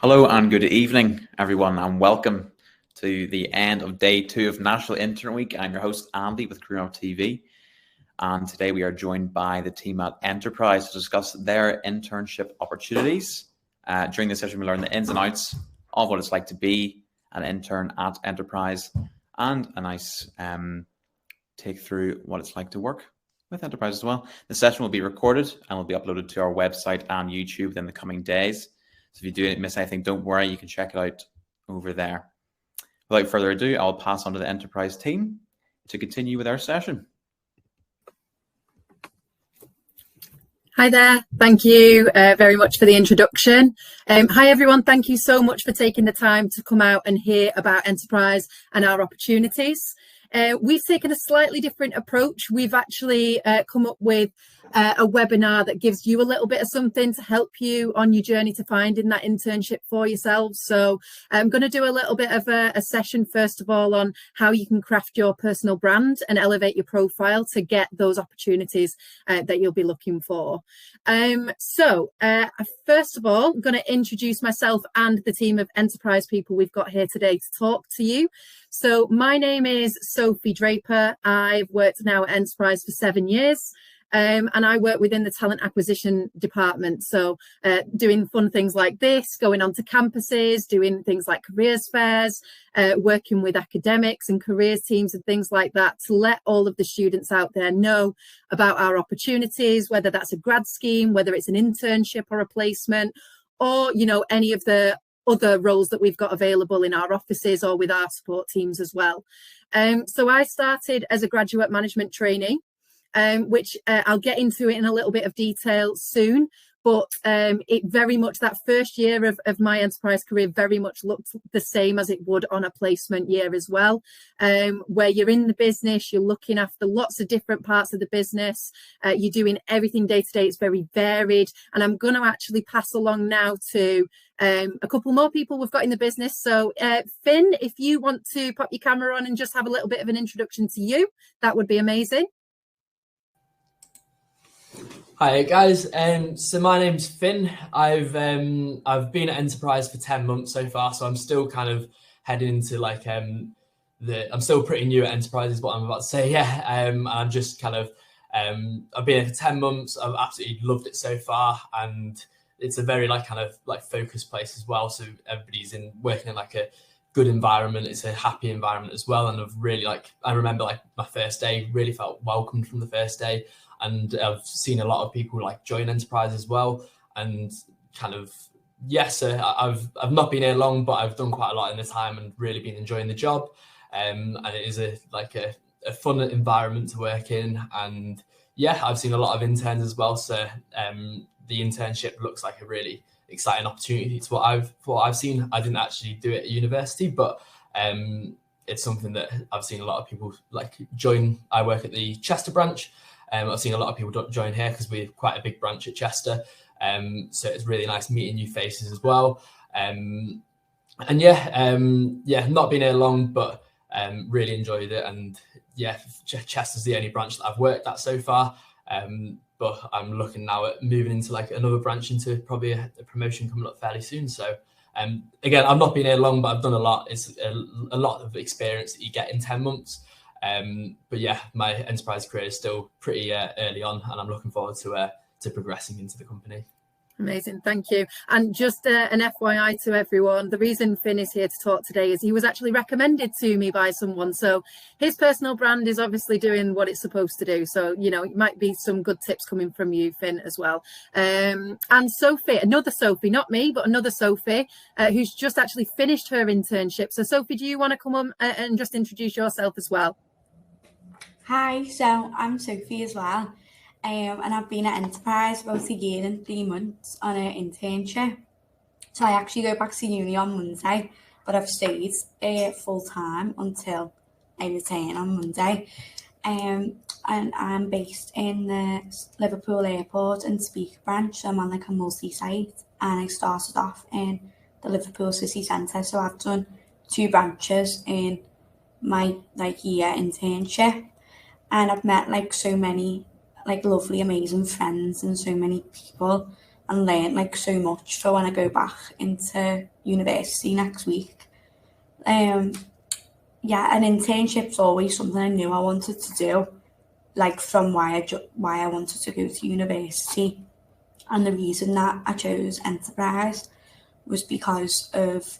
Hello and good evening, everyone, and welcome to the end of day 2 of National Intern Week. I'm your host, Andy, with Career TV. And today we are joined by the team at Enterprise to discuss their internship opportunities. During this session, we learn the ins and outs of what it's like to be an intern at Enterprise and a nice take through what it's like to work with Enterprise as well. The session will be recorded and will be uploaded to our website and YouTube within the coming days. So if you do miss anything, don't worry, you can check it out over there. Without further ado, I'll pass on to the Enterprise team to continue with our session. Hi there. Thank you very much for the introduction. Hi, everyone. Thank you so much for taking the time to come out and hear about Enterprise and our opportunities. We've taken a slightly different approach. We've actually come up with a webinar that gives you a little bit of something to help you on your journey to finding that internship for yourselves. So I'm going to do a little bit of a session, first of all, on how you can craft your personal brand and elevate your profile to get those opportunities that you'll be looking for. First of all, I'm going to introduce myself and the team of Enterprise people we've got here today to talk to you. So my name is Sophie Draper. I've worked now at Enterprise for 7 years. And I work within the talent acquisition department. So doing fun things like this, going on to campuses, doing things like careers fairs, working with academics and careers teams and things like that to let all of the students out there know about our opportunities, whether that's a grad scheme, whether it's an internship or a placement, or, you know, any of the other roles that we've got available in our offices or with our support teams as well. So I started as a graduate management trainee. Which I'll get into it in a little bit of detail soon, but it very much, that first year of my Enterprise career very much looked the same as it would on a placement year as well, where you're in the business, you're looking after lots of different parts of the business, you're doing everything day to day. It's very varied, and I'm going to actually pass along now to a couple more people we've got in the business. So Finn, if you want to pop your camera on and just have a little bit of an introduction to you, that would be amazing. Hi guys, so my name's Finn. I've been at Enterprise for 10 months so far, so I'm still kind of heading into like I'm still pretty new at Enterprise is what I'm about to say. Yeah, I'm just kind of I've been here for 10 months. I've absolutely loved it so far, and it's a very like kind of like focused place as well. So everybody's working in like a good environment. It's a happy environment as well, and I've really I remember like my first day really felt welcomed from the first day. And I've seen a lot of people like join Enterprise as well, and kind of yes, I've not been here long, but I've done quite a lot in the time and really been enjoying the job. And it is a fun environment to work in, and yeah, I've seen a lot of interns as well. So the internship looks like a really exciting opportunity to what I've seen. I didn't actually do it at university, but it's something that I've seen a lot of people like join. I work at the Chester branch. I've seen a lot of people join here because we're quite a big branch at Chester. So it's really nice meeting new faces as well. Not been here long, but really enjoyed it. And yeah, Chester's the only branch that I've worked at so far. But I'm looking now at moving into like another branch into probably a promotion coming up fairly soon. So again, I've not been here long, but I've done a lot. It's a lot of experience that you get in 10 months. But yeah, my Enterprise career is still pretty early on, and I'm looking forward to progressing into the company. Amazing, thank you. And just an FYI to everyone, the reason Finn is here to talk today is he was actually recommended to me by someone. So his personal brand is obviously doing what it's supposed to do. So, you know, it might be some good tips coming from you, Finn, as well. And Sophie, another Sophie, not me, but another Sophie, who's just actually finished her internship. So Sophie, do you want to come on and just introduce yourself as well? Hi, so I'm Sophie as well, and I've been at Enterprise about a year and 3 months on an internship. So I actually go back to uni on Monday, but I've stayed full time until I return on Monday. And I'm based in the Liverpool Airport and Speaker branch, so I'm on like a multi-site, and I started off in the Liverpool City Centre. So I've done 2 branches in my year internship. And I've met like so many like lovely, amazing friends and so many people and learn like so much for when I go back into university next week. Yeah, an internship's always something I knew I wanted to do, like from why I wanted to go to university. And the reason that I chose enterprise was because of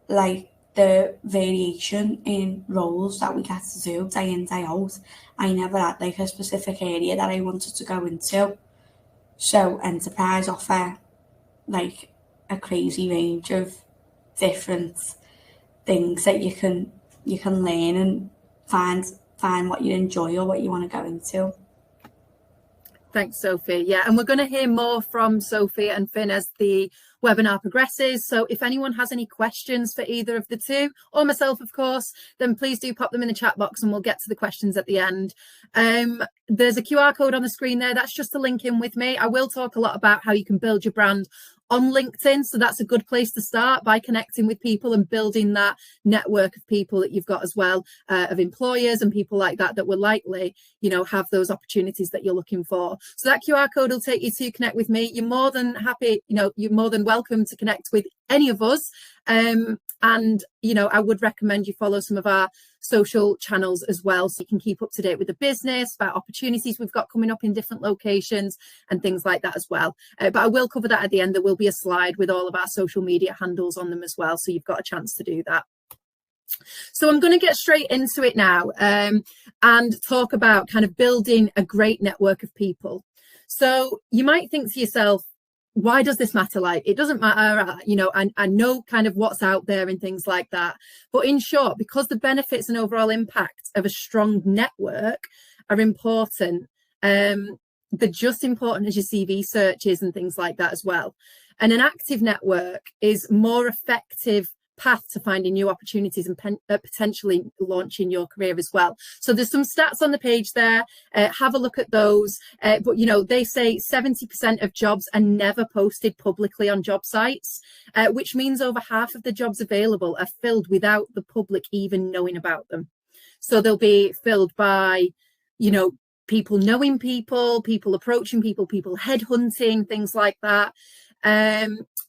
like the variation in roles that we get to do day in, day out. I never had like a specific area that I wanted to go into. So enterprise offer like a crazy range of different things that you can learn and find what you enjoy or what you want to go into. Thanks, Sophie. Yeah, and we're going to hear more from Sophie and Finn as the webinar progresses. So if anyone has any questions for either of the two, or myself, of course, then please do pop them in the chat box and we'll get to the questions at the end. There's a QR code on the screen there. That's just to link in with me. I will talk a lot about how you can build your brand on LinkedIn. So that's a good place to start, by connecting with people and building that network of people that you've got as well, of employers and people like that will likely, have those opportunities that you're looking for. So that QR code will take you to connect with me. You're more than happy, you're more than welcome to connect with any of us. And, I would recommend you follow some of our social channels as well, so you can keep up to date with the business, about opportunities we've got coming up in different locations and things like that as well. But I will cover that at the end. There will be a slide with all of our social media handles on them as well, so you've got a chance to do that. So I'm going to get straight into it now, and talk about kind of building a great network of people. So you might think to yourself, why does this matter? Like, it doesn't matter, I know kind of what's out there and things like that. But in short, because the benefits and overall impact of a strong network are important, they're just important as your CV searches and things like that as well. And an active network is more effective path to finding new opportunities and potentially launching your career as well. So there's some stats on the page there. Have a look at those. But they say 70% of jobs are never posted publicly on job sites, which means over half of the jobs available are filled without the public even knowing about them. So they'll be filled by, people knowing people approaching people headhunting, things like that.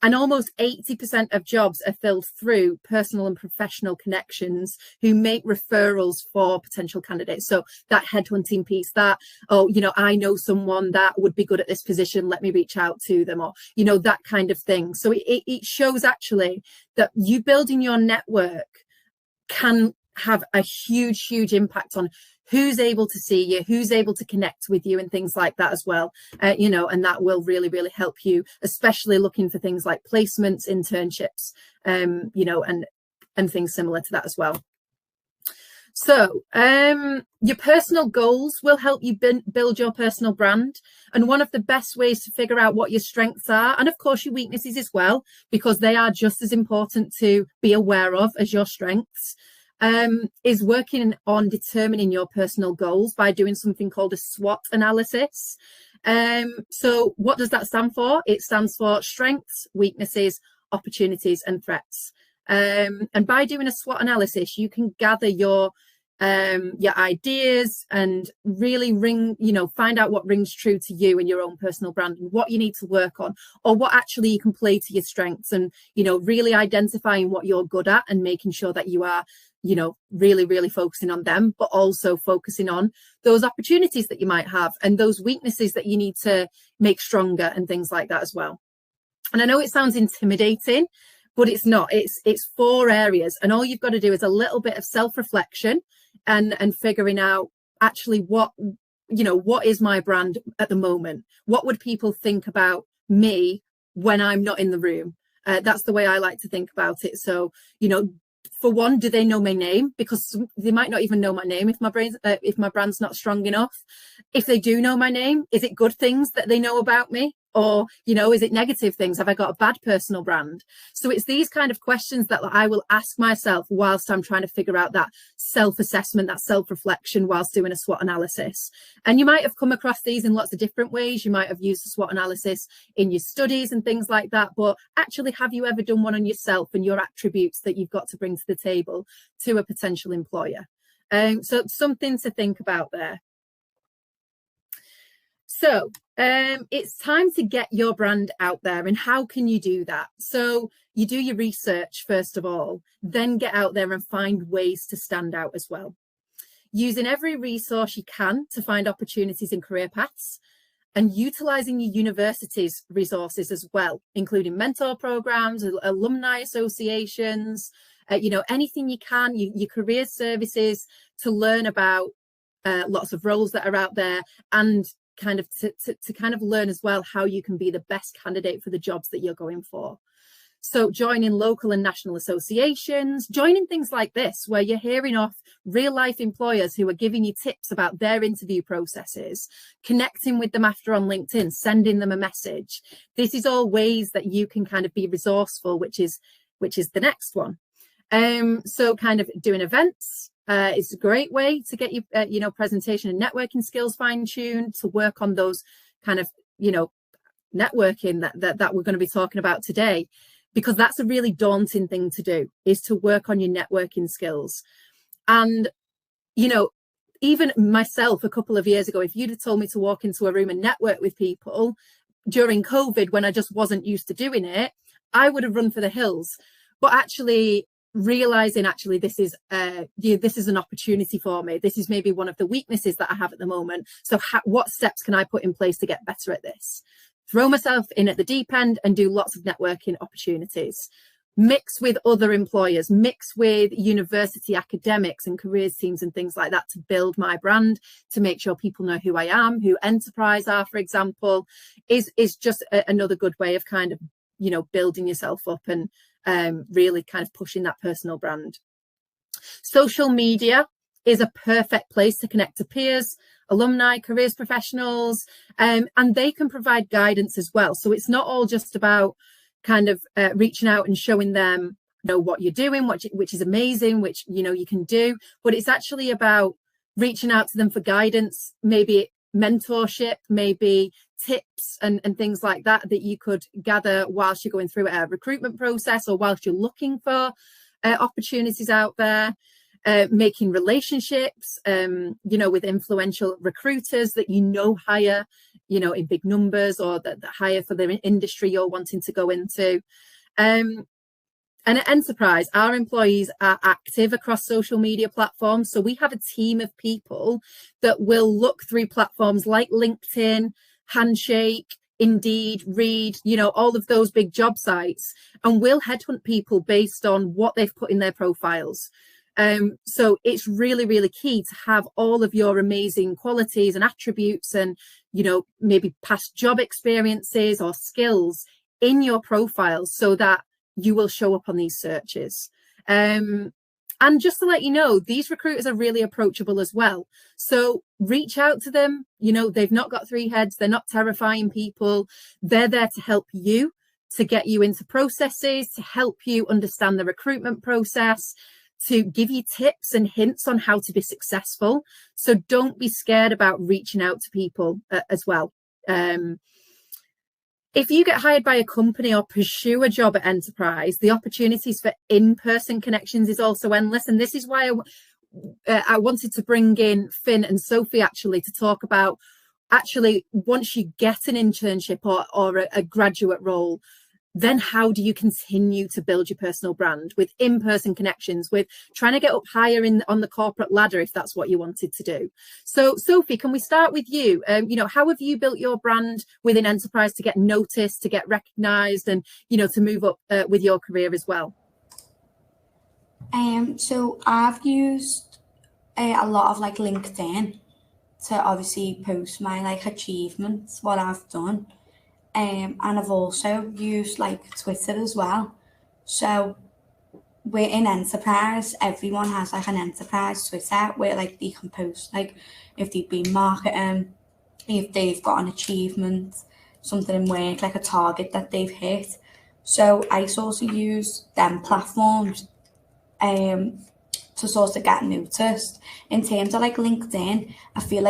And almost 80% of jobs are filled through personal and professional connections who make referrals for potential candidates. So that headhunting piece, that, I know someone that would be good at this position, let me reach out to them, or, that kind of thing. So it shows actually that you building your network can have a huge impact on who's able to see you, who's able to connect with you and things like that as well. And that will really help you, especially looking for things like placements, internships, and things similar to that as well. So your personal goals will help you build your personal brand. And one of the best ways to figure out what your strengths are, and of course your weaknesses as well, because they are just as important to be aware of as your strengths, is working on determining your personal goals by doing something called a SWOT analysis. So what does that stand for? It stands for strengths, weaknesses, opportunities, and threats. And by doing a SWOT analysis, you can gather your ideas and really find out what rings true to you and your own personal brand, and what you need to work on, or what actually you can play to your strengths, and really identifying what you're good at and making sure that you are really focusing on them, but also focusing on those opportunities that you might have and those weaknesses that you need to make stronger and things like that as well. And I know it sounds intimidating, but it's not. It's 4 areas, and all you've got to do is a little bit of self-reflection and figuring out actually what is my brand at the moment? What would people think about me when I'm not in the room? That's the way I like to think about it. So, for one, do they know my name? Because they might not even know my name if my brand's not strong enough. If they do know my name, is it good things that they know about me? Or, is it negative things? Have I got a bad personal brand? So it's these kind of questions that I will ask myself whilst I'm trying to figure out that self-assessment, that self-reflection whilst doing a SWOT analysis. And you might have come across these in lots of different ways. You might have used a SWOT analysis in your studies and things like that. But actually, have you ever done one on yourself and your attributes that you've got to bring to the table to a potential employer? So something to think about there. So it's time to get your brand out there. And how can you do that? So you do your research, first of all, then get out there and find ways to stand out as well. Using every resource you can to find opportunities in career paths, and utilizing your university's resources as well, including mentor programs, alumni associations, anything you can, your career services, to learn about lots of roles that are out there, and kind of to kind of learn as well how you can be the best candidate for the jobs that you're going for. So joining local and national associations, joining things like this, where you're hearing off real life employers who are giving you tips about their interview processes, connecting with them after on LinkedIn, sending them a message. This is all ways that you can kind of be resourceful, which is the next one. So kind of doing events is a great way to get your presentation and networking skills fine-tuned, to work on those kind of, networking that we're going to be talking about today. Because that's a really daunting thing to do, is to work on your networking skills. And, even myself a couple of years ago, if you'd have told me to walk into a room and network with people during COVID, when I just wasn't used to doing it, I would have run for the hills. But actually realizing this is an opportunity for me. This is maybe one of the weaknesses that I have at the moment. So what steps can I put in place to get better at this? Throw myself in at the deep end and do lots of networking opportunities. Mix with other employers, mix with university academics and careers teams and things like that, to build my brand, to make sure people know who I am, who Enterprise are, for example, is just another good way of kind of, building yourself up and really kind of pushing that personal brand. Social media is a perfect place to connect to peers, alumni, careers professionals, and they can provide guidance as well. So it's not all just about kind of reaching out and showing them what you're doing, which is amazing, which you can do, but it's actually about reaching out to them for guidance, maybe mentorship, maybe tips and things like that you could gather whilst you're going through a recruitment process, or whilst you're looking for opportunities out there. Making relationships, with influential recruiters that hire, in big numbers, or that hire for the industry you're wanting to go into. And at Enterprise, our employees are active across social media platforms. So we have a team of people that will look through platforms like LinkedIn, Handshake, Indeed, Read, all of those big job sites, and we'll headhunt people based on what they've put in their profiles. So it's really, really key to have all of your amazing qualities and attributes and, maybe past job experiences or skills in your profiles, so that you will show up on these searches. And just to let you know, these recruiters are really approachable as well. So reach out to them. They've not got three heads. They're not terrifying people. They're there to help you, to get you into processes, to help you understand the recruitment process, to give you tips and hints on how to be successful. So don't be scared about reaching out to people as well. If you get hired by a company or pursue a job at Enterprise, the opportunities for in-person connections is also endless. And this is why I wanted to bring in Finn and Sophie actually to talk about once you get an internship or a graduate role, then how do you continue to build your personal brand with in-person connections, with trying to get up higher on the corporate ladder, if that's what you wanted to do. So Sophie, can we start with you? How have you built your brand within Enterprise to get noticed, to get recognized, and, to move up with your career as well? So I've used a lot of LinkedIn to obviously post my achievements, what I've done. And I've also used Twitter as well. So we're in Enterprise, everyone has an Enterprise Twitter where they can post if they've been marketing, if they've got an achievement, something in work, a target that they've hit. So I sort of use them platforms to sort of get noticed. In terms of LinkedIn, I feel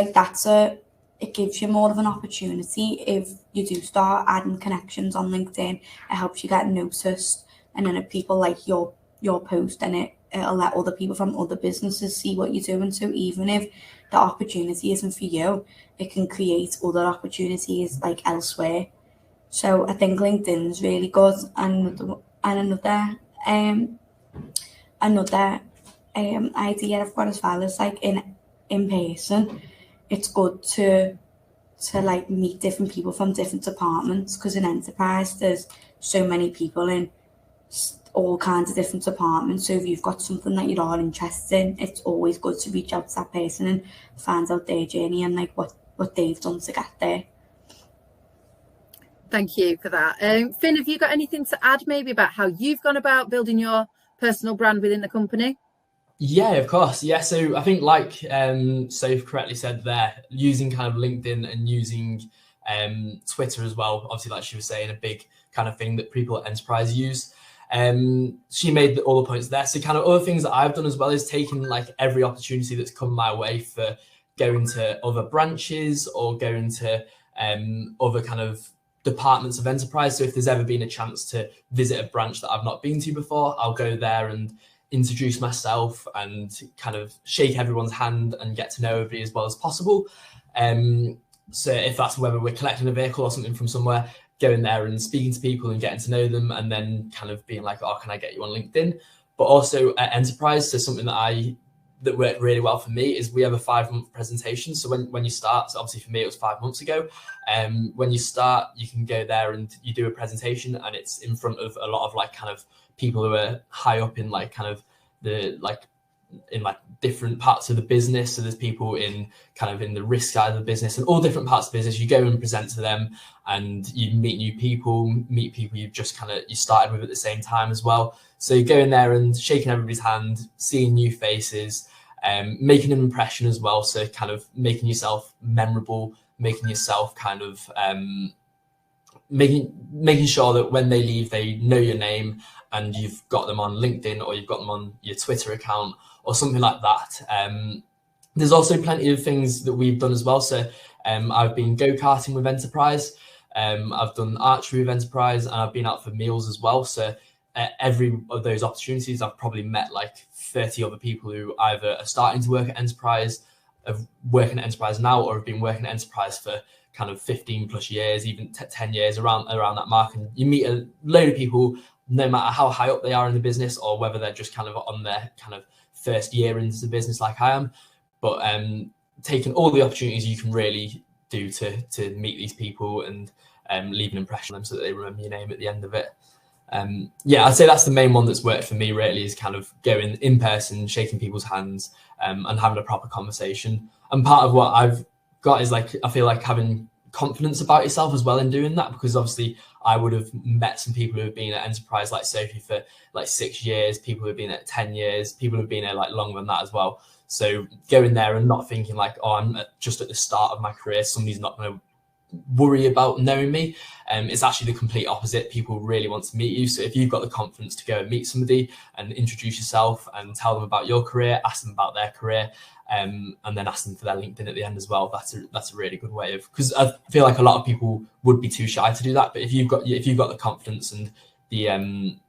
it gives you more of an opportunity. If you do start adding connections on LinkedIn, it helps you get noticed, and then if people like your post, and it it'll let other people from other businesses see what you're doing. So even if the opportunity isn't for you, it can create other opportunities like elsewhere. So I think LinkedIn's really good. And another idea I've got as well is like in person, it's good to like meet different people from different departments, because in enterprise there's so many people in all kinds of different departments. So if you've got something that you're all interested in, it's always good to reach out to that person and find out their journey and like what they've done to get there. Thank you for that. Finn, have you got anything to add maybe about how you've gone about building your personal brand within the company? Yeah, of course. Yeah, so I think like Soph correctly said there, using kind of LinkedIn and using Twitter as well, obviously like she was saying, a big kind of thing that people at enterprise use. She made all the points there. So kind of other things that I've done as well is taking like every opportunity that's come my way for going to other branches or going to other kind of departments of enterprise. So if there's ever been a chance to visit a branch that I've not been to before, I'll go there and introduce myself and kind of shake everyone's hand and get to know everybody as well as possible. So if that's whether we're collecting a vehicle or something from somewhere, going there and speaking to people and getting to know them, and then kind of being like, oh, can I get you on LinkedIn? But also at enterprise, so something that worked really well for me is we have a 5-month presentation. So when you start, so obviously for me it was 5 months ago, when you start, you can go there and you do a presentation, and it's in front of a lot of like kind of people who are high up in like kind of the like in like different parts of the business. So there's people in kind of in the risk side of the business and all different parts of the business. You go and present to them and you meet new people, meet people you've just kind of you started with at the same time as well. So you go in there and shaking everybody's hand, seeing new faces, making an impression as well. So kind of making yourself memorable, making yourself kind of making sure that when they leave, they know your name and you've got them on LinkedIn or you've got them on your Twitter account or something like that. There's also plenty of things that we've done as well. So I've been go-karting with Enterprise. I've done archery with Enterprise, and I've been out for meals as well. So every of those opportunities, I've probably met like 30 other people who either are starting to work at Enterprise, are working at Enterprise now, or have been working at Enterprise for kind of 15 plus years, even 10 years around that mark. And you meet a load of people, no matter how high up they are in the business or whether they're just kind of on their kind of first year into the business like I am. But taking all the opportunities you can really do to meet these people and leave an impression on them so that they remember your name at the end of it. Yeah, I'd say that's the main one that's worked for me really, is kind of going in person, shaking people's hands and having a proper conversation. And part of what I've got is like, I feel like having confidence about yourself as well in doing that, because obviously I would have met some people who have been at Enterprise like Sophie for like 6 years, people who have been at 10 years, people who have been there like longer than that as well. So going there and not thinking like, oh, I'm just at the start of my career, somebody's not going to worry about knowing me. It's actually the complete opposite. People really want to meet you. So if you've got the confidence to go and meet somebody and introduce yourself and tell them about your career, ask them about their career, and then ask them for their LinkedIn at the end as well. That's a really good way of, because I feel like a lot of people would be too shy to do that. But if you've got the confidence and the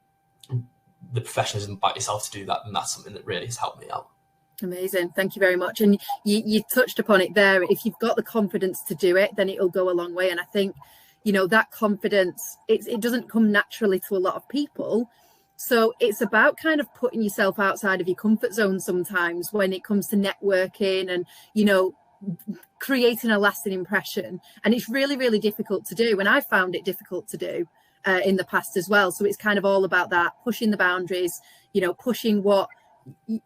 professionalism about yourself to do that, then that's something that really has helped me out. Amazing. Thank you very much. And you touched upon it there. If you've got the confidence to do it, then it'll go a long way. And I think, you know, that confidence, it doesn't come naturally to a lot of people. So it's about kind of putting yourself outside of your comfort zone sometimes when it comes to networking and, you know, creating a lasting impression. And it's really, really difficult to do. And I found it difficult to do in the past as well. So it's kind of all about that, pushing the boundaries, you know, pushing what,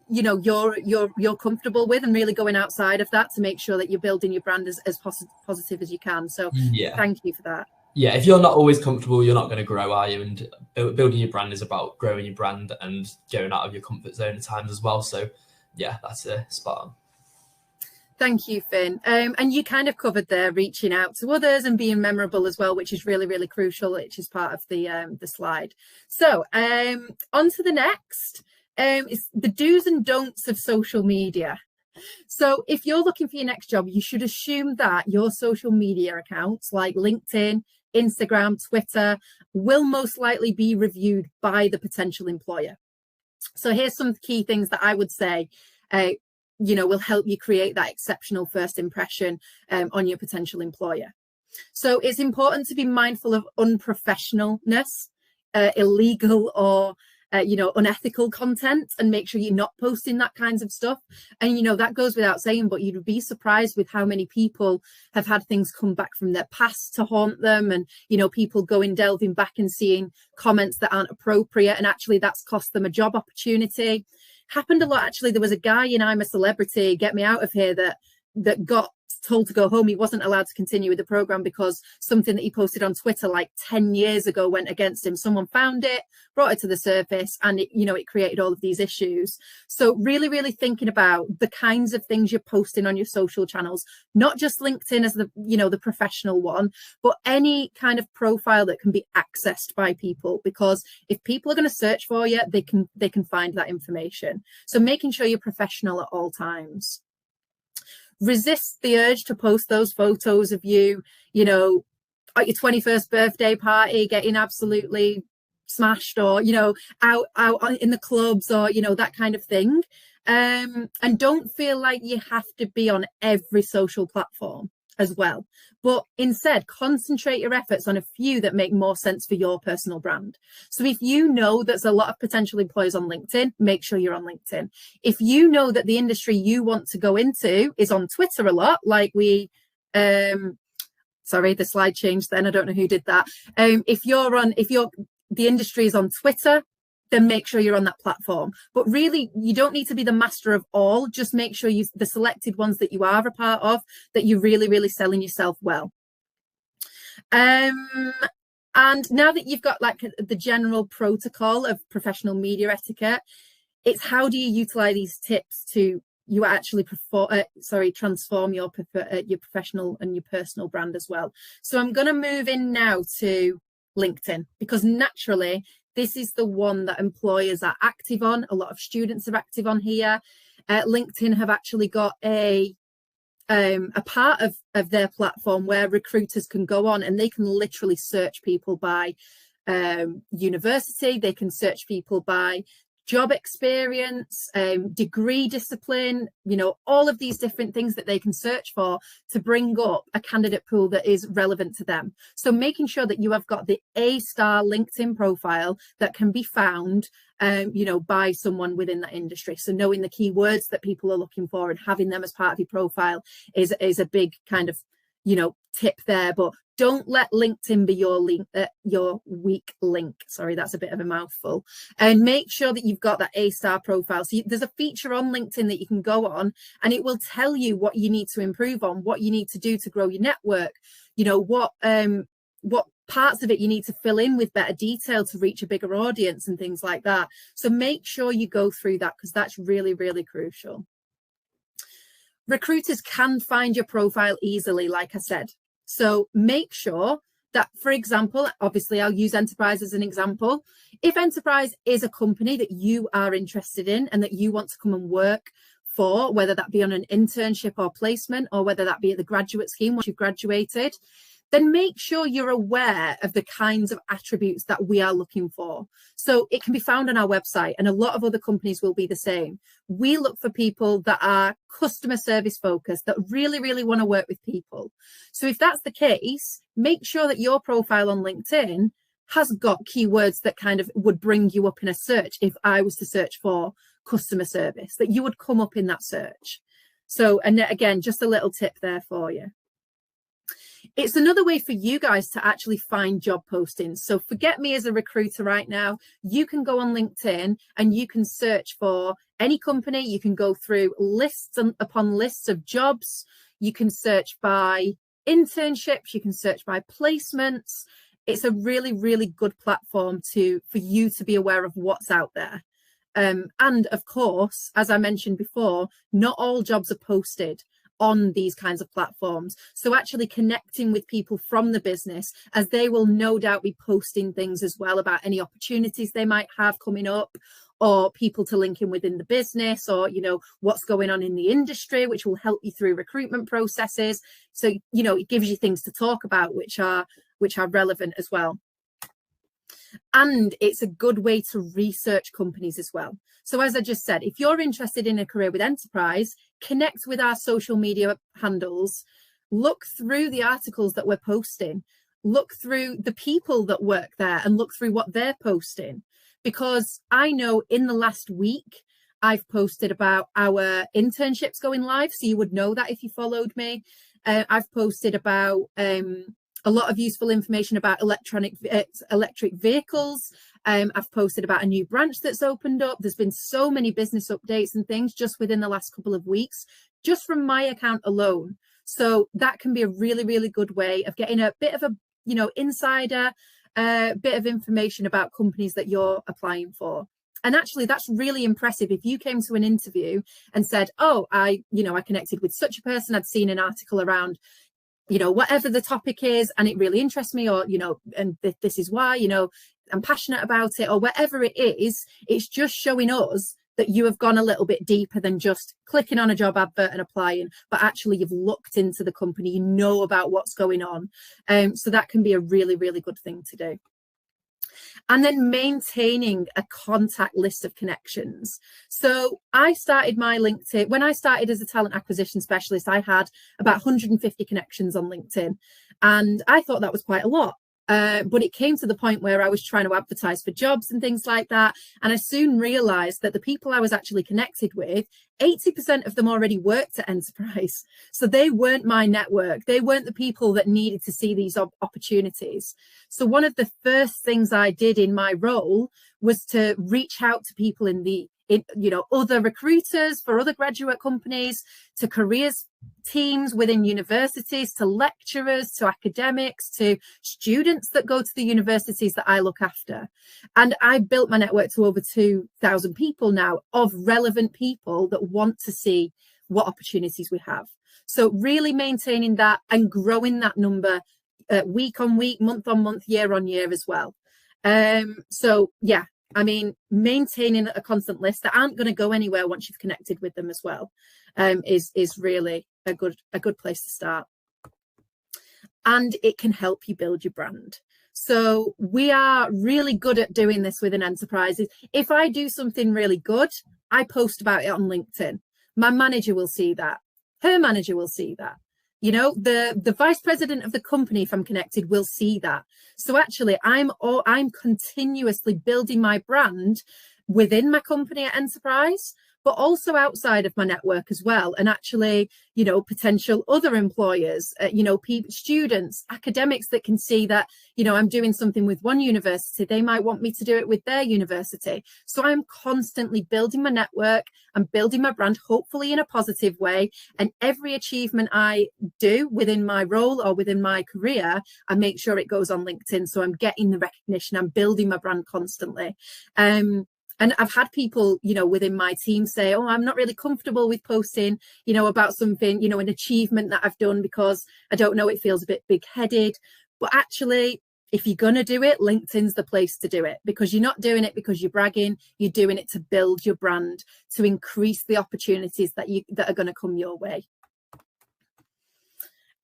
you know, you're comfortable with, and really going outside of that to make sure that you're building your brand as positive as you can. So yeah, thank you for that. Yeah, if you're not always comfortable, you're not going to grow, are you? And building your brand is about growing your brand and going out of your comfort zone at times as well. So yeah, that's spot on. Thank you, Finn. And you kind of covered there reaching out to others and being memorable as well, which is really, really crucial, which is part of the slide. So on to the next. It's the do's and don'ts of social media. So if you're looking for your next job, you should assume that your social media accounts like LinkedIn, Instagram, Twitter will most likely be reviewed by the potential employer. So here's some key things that I would say, will help you create that exceptional first impression on your potential employer. So it's important to be mindful of unprofessionalness, illegal or unethical content, and make sure you're not posting that kinds of stuff. And that goes without saying, but you'd be surprised with how many people have had things come back from their past to haunt them, and people delving back and seeing comments that aren't appropriate, and actually that's cost them a job opportunity. Happened a lot, actually. There was a guy in I'm a Celebrity, Get Me Out of Here, that got told to go home. He wasn't allowed to continue with the program because something that he posted on Twitter like 10 years ago went against him. Someone found it, brought it to the surface, and it created all of these issues. So really, really thinking about the kinds of things you're posting on your social channels, not just LinkedIn as the professional one, but any kind of profile that can be accessed by people, because if people are going to search for you, they can find that information. So making sure you're professional at all times. Resist the urge to post those photos of you, at your 21st birthday party, getting absolutely smashed, or, out in the clubs, or, that kind of thing. And don't feel like you have to be on every social platform as well, but instead concentrate your efforts on a few that make more sense for your personal brand. So if you know there's a lot of potential employers on LinkedIn, make sure you're on LinkedIn. If you know that the industry you want to go into is on Twitter a lot, like the slide changed then, I don't know who did that. If the industry is on Twitter, then make sure you're on that platform. But really, you don't need to be the master of all. Just make sure the selected ones that you are a part of, that you're really, really selling yourself well. And now that you've got like the general protocol of professional media etiquette, it's how do you utilize these tips to you actually transform your professional and your personal brand as well. So I'm going to move in now to LinkedIn, because naturally, this is the one that employers are active on. A lot of students are active on here. LinkedIn have actually got a part of their platform where recruiters can go on and they can literally search people by university. They can search people by job experience, degree, discipline, all of these different things that they can search for to bring up a candidate pool that is relevant to them. So making sure that you have got the A-star LinkedIn profile that can be found, by someone within that industry. So knowing the keywords that people are looking for and having them as part of your profile is a big kind of, tip there. But don't let LinkedIn be your weak link. Sorry, that's a bit of a mouthful. And make sure that you've got that A-star profile. So there's a feature on LinkedIn that you can go on, and it will tell you what you need to improve on, what you need to do to grow your network, what parts of it you need to fill in with better detail to reach a bigger audience and things like that. So make sure you go through that, because that's really, really crucial. Recruiters can find your profile easily, like I said. So make sure that, for example, obviously I'll use Enterprise as an example. If Enterprise is a company that you are interested in and that you want to come and work for, whether that be on an internship or placement, or whether that be at the graduate scheme once you've graduated, then make sure you're aware of the kinds of attributes that we are looking for. So it can be found on our website, and a lot of other companies will be the same. We look for people that are customer service focused, that really, really want to work with people. So if that's the case, make sure that your profile on LinkedIn has got keywords that kind of would bring you up in a search. If I was to search for customer service, that you would come up in that search. So, and again, just a little tip there for you. It's another way for you guys to actually find job postings. So forget me as a recruiter right now. You can go on LinkedIn and you can search for any company. You can go through lists upon lists of jobs. You can search by internships. You can search by placements. It's a really, really good platform for you to be aware of what's out there. And of course, as I mentioned before, not all jobs are posted on these kinds of platforms. So actually connecting with people from the business, as they will no doubt be posting things as well about any opportunities they might have coming up, or people to link in within the business, or, what's going on in the industry, which will help you through recruitment processes. So, it gives you things to talk about, which are relevant as well. And it's a good way to research companies as well. So as I just said, if you're interested in a career with Enterprise, connect with our social media handles, look through the articles that we're posting, look through the people that work there and look through what they're posting. Because I know in the last week, I've posted about our internships going live. So you would know that if you followed me. I've posted about a lot of useful information about electric vehicles. I've posted about a new branch that's opened up. There's been so many business updates and things just within the last couple of weeks, just from my account alone. So that can be a really, really good way of getting a bit of a, insider bit of information about companies that you're applying for. And actually, that's really impressive. If you came to an interview and said, oh, I connected with such a person, I'd seen an article around, whatever the topic is, and it really interests me, or, and this is why, I'm passionate about it, or whatever it is, it's just showing us that you have gone a little bit deeper than just clicking on a job advert and applying, but actually you've looked into the company, you know about what's going on. So that can be a really, really good thing to do. And then maintaining a contact list of connections. So I started my LinkedIn, when I started as a talent acquisition specialist, I had about 150 connections on LinkedIn. And I thought that was quite a lot. But it came to the point where I was trying to advertise for jobs and things like that. And I soon realized that the people I was actually connected with, 80% of them already worked at Enterprise. So they weren't my network. They weren't the people that needed to see these opportunities. So one of the first things I did in my role was to reach out to people in other recruiters for other graduate companies, to careers teams within universities, to lecturers, to academics, to students that go to the universities that I look after. And I built my network to over 2,000 people now, of relevant people that want to see what opportunities we have. So really maintaining that and growing that number week on week, month on month, year on year as well. So yeah, I mean, maintaining a constant list that aren't going to go anywhere once you've connected with them as well, is really a good place to start. And it can help you build your brand. So we are really good at doing this within Enterprises. If I do something really good, I post about it on LinkedIn. My manager will see that. Her manager will see that. The vice president of the company, if I'm connected, will see that. So actually, I'm continuously building my brand within my company at Enterprise, but also outside of my network as well. And actually, potential other employers, students, academics that can see that, I'm doing something with one university, they might want me to do it with their university. So I'm constantly building my network and building my brand, hopefully in a positive way. And every achievement I do within my role or within my career, I make sure it goes on LinkedIn. So I'm getting the recognition, I'm building my brand constantly. And I've had people, within my team say, oh, I'm not really comfortable with posting, about something, an achievement that I've done, because I don't know, it feels a bit big-headed. But actually, if you're going to do it, LinkedIn's the place to do it, because you're not doing it because you're bragging. You're doing it to build your brand, to increase the opportunities that are going to come your way.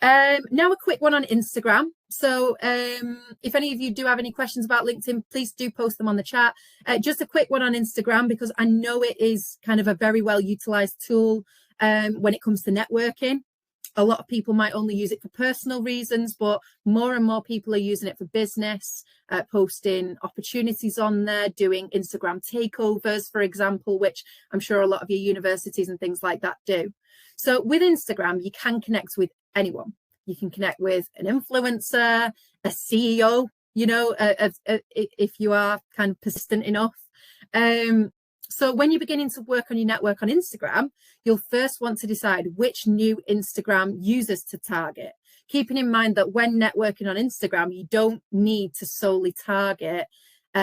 Now a quick one on Instagram. So if any of you do have any questions about LinkedIn, please do post them on the chat. Just a quick one on Instagram, because I know it is kind of a very well utilized tool when it comes to networking. A lot of people might only use it for personal reasons, but more and more people are using it for business, posting opportunities on there, doing Instagram takeovers, for example, which I'm sure a lot of your universities and things like that do. So with Instagram, you can connect with anyone. You can connect with an influencer, a CEO, if you are kind of persistent enough. So when you're beginning to work on your network on Instagram, you'll first want to decide which new Instagram users to target. Keeping in mind that when networking on Instagram, you don't need to solely target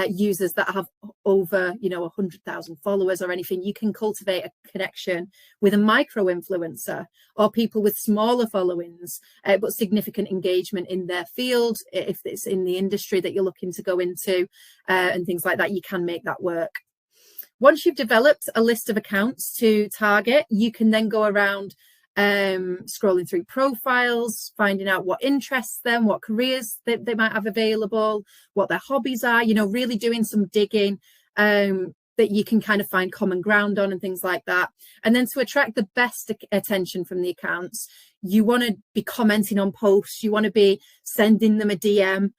users that have over 100,000 followers or anything. You can cultivate a connection with a micro influencer or people with smaller followings but significant engagement in their field. If it's in the industry that you're looking to go into and things like that, you can make that work. Once you've developed a list of accounts to target, you can then go around scrolling through profiles, finding out what interests them, what careers they might have available, what their hobbies are, really doing some digging that you can kind of find common ground on and things like that. And then to attract the best attention from the accounts, you want to be commenting on posts, you want to be sending them a DM,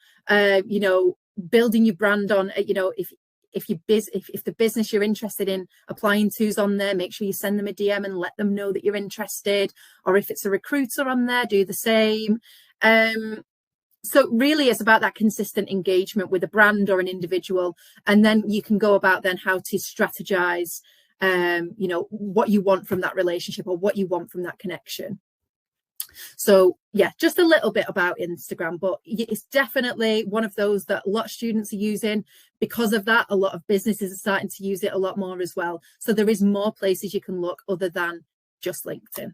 building your brand on, if the business you're interested in applying to is on there, make sure you send them a DM and let them know that you're interested. Or if it's a recruiter on there, do the same. So really it's about that consistent engagement with a brand or an individual. And then you can go about then how to strategize, what you want from that relationship or what you want from that connection. So yeah, just a little bit about Instagram, but it's definitely one of those that a lot of students are using. Because of that, a lot of businesses are starting to use it a lot more as well. So there is more places you can look other than just LinkedIn.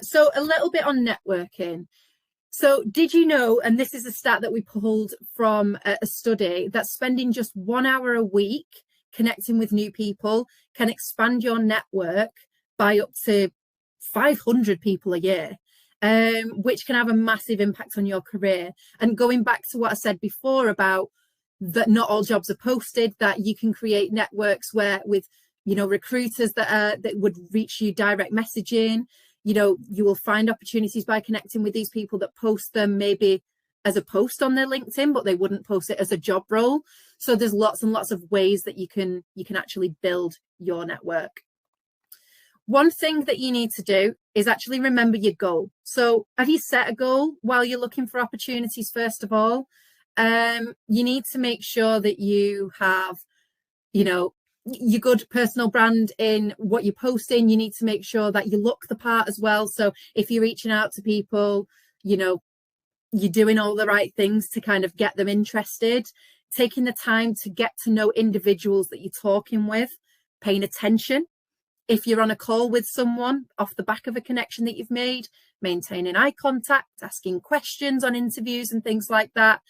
So a little bit on networking. So did you know, and this is a stat that we pulled from a study, that spending just 1 hour a week connecting with new people can expand your network by up to 500 people a year, which can have a massive impact on your career. And going back to what I said before about that not all jobs are posted, that you can create networks where with, recruiters that would reach you direct messaging. You will find opportunities by connecting with these people that post them maybe as a post on their LinkedIn, but they wouldn't post it as a job role. So there's lots and lots of ways that you can actually build your network. One thing that you need to do is actually remember your goal. So have you set a goal while you're looking for opportunities? First of all, you need to make sure that you have, your good personal brand in what you're posting. You need to make sure that you look the part as well. So if you're reaching out to people, you're doing all the right things to kind of get them interested, taking the time to get to know individuals that you're talking with, paying attention. If you're on a call with someone off the back of a connection that you've made, maintaining eye contact, asking questions on interviews and things like that.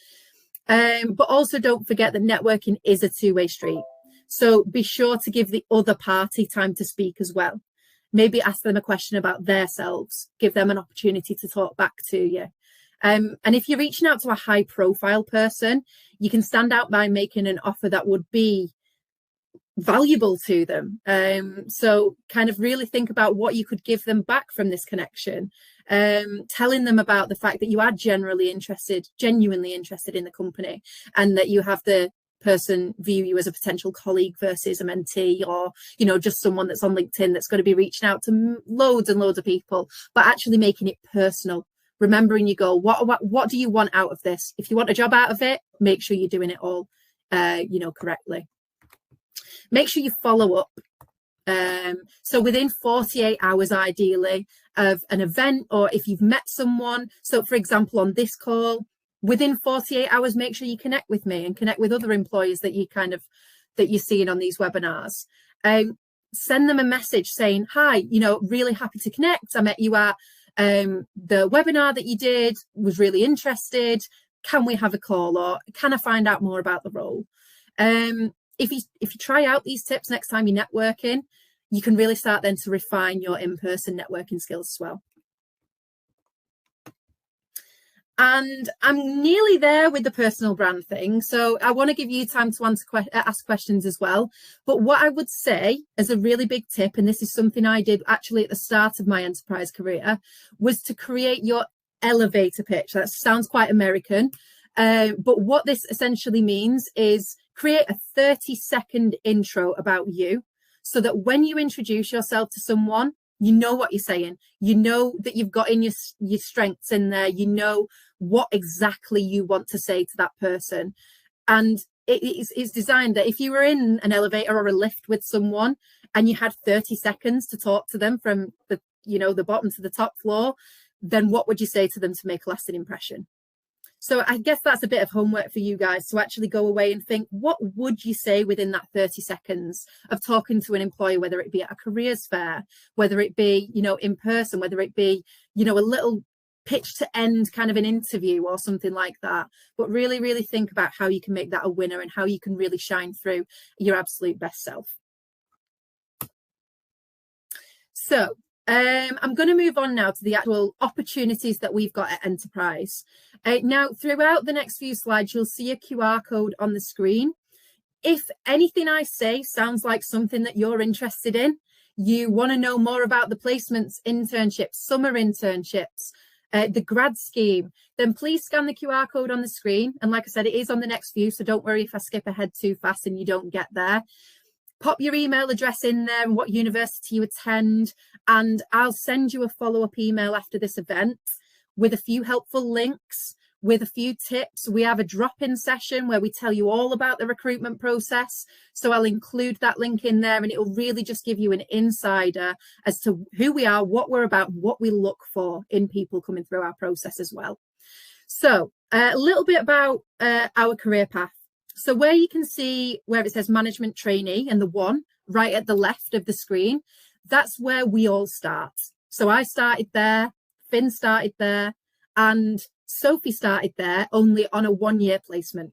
But also don't forget that networking is a two-way street. So be sure to give the other party time to speak as well. Maybe ask them a question about themselves, give them an opportunity to talk back to you. And if you're reaching out to a high profile person, you can stand out by making an offer that would be valuable to them. So kind of really think about what you could give them back from this connection. Telling them about the fact that you are genuinely interested in the company, and that you have the person view you as a potential colleague versus a mentee, or just someone that's on LinkedIn that's going to be reaching out to loads and loads of people, but actually making it personal. Remembering your goal. What do you want out of this? If you want a job out of it, make sure you're doing it all correctly. Make sure you follow up. So within 48 hours, ideally, of an event, or if you've met someone. So for example, on this call, within 48 hours, make sure you connect with me and connect with other employers that you're seeing on these webinars. Send them a message saying, hi, really happy to connect. I met you at the webinar that you did, was really interested. Can we have a call, or can I find out more about the role? If you try out these tips next time you're networking, you can really start then to refine your in-person networking skills as well. And I'm nearly there with the personal brand thing. So I want to give you time to ask questions as well. But what I would say as a really big tip, and this is something I did actually at the start of my enterprise career, was to create your elevator pitch. That sounds quite American. But what this essentially means is create a 30-second intro about you, so that when you introduce yourself to someone, you know what you're saying. You know that you've got in your strengths in there. You know what exactly you want to say to that person. And it's designed that if you were in an elevator or a lift with someone and you had 30 seconds to talk to them from the bottom to the top floor, then what would you say to them to make a lasting impression? So I guess that's a bit of homework for you guys, to actually go away and think, what would you say within that 30 seconds of talking to an employer, whether it be at a careers fair, whether it be, in person, whether it be, a little pitch to end kind of an interview or something like that. But really, really think about how you can make that a winner and how you can really shine through your absolute best self. So I'm going to move on now to the actual opportunities that we've got at Enterprise. Now, throughout the next few slides, you'll see a QR code on the screen. If anything I say sounds like something that you're interested in, you want to know more about the placements, internships, summer internships, the grad scheme, then please scan the QR code on the screen. And like I said, it is on the next few, so don't worry if I skip ahead too fast and you don't get there. Pop your email address in there and what university you attend, and I'll send you a follow-up email after this event with a few helpful links, with a few tips. We have a drop-in session where we tell you all about the recruitment process. So I'll include that link in there, and it'll really just give you an insider as to who we are, what we're about, what we look for in people coming through our process as well. So a little bit about our career path. So where you can see where it says management trainee and the one right at the left of the screen, that's where we all start. So I started there, Finn started there, and Sophie started there only on a 1-year placement.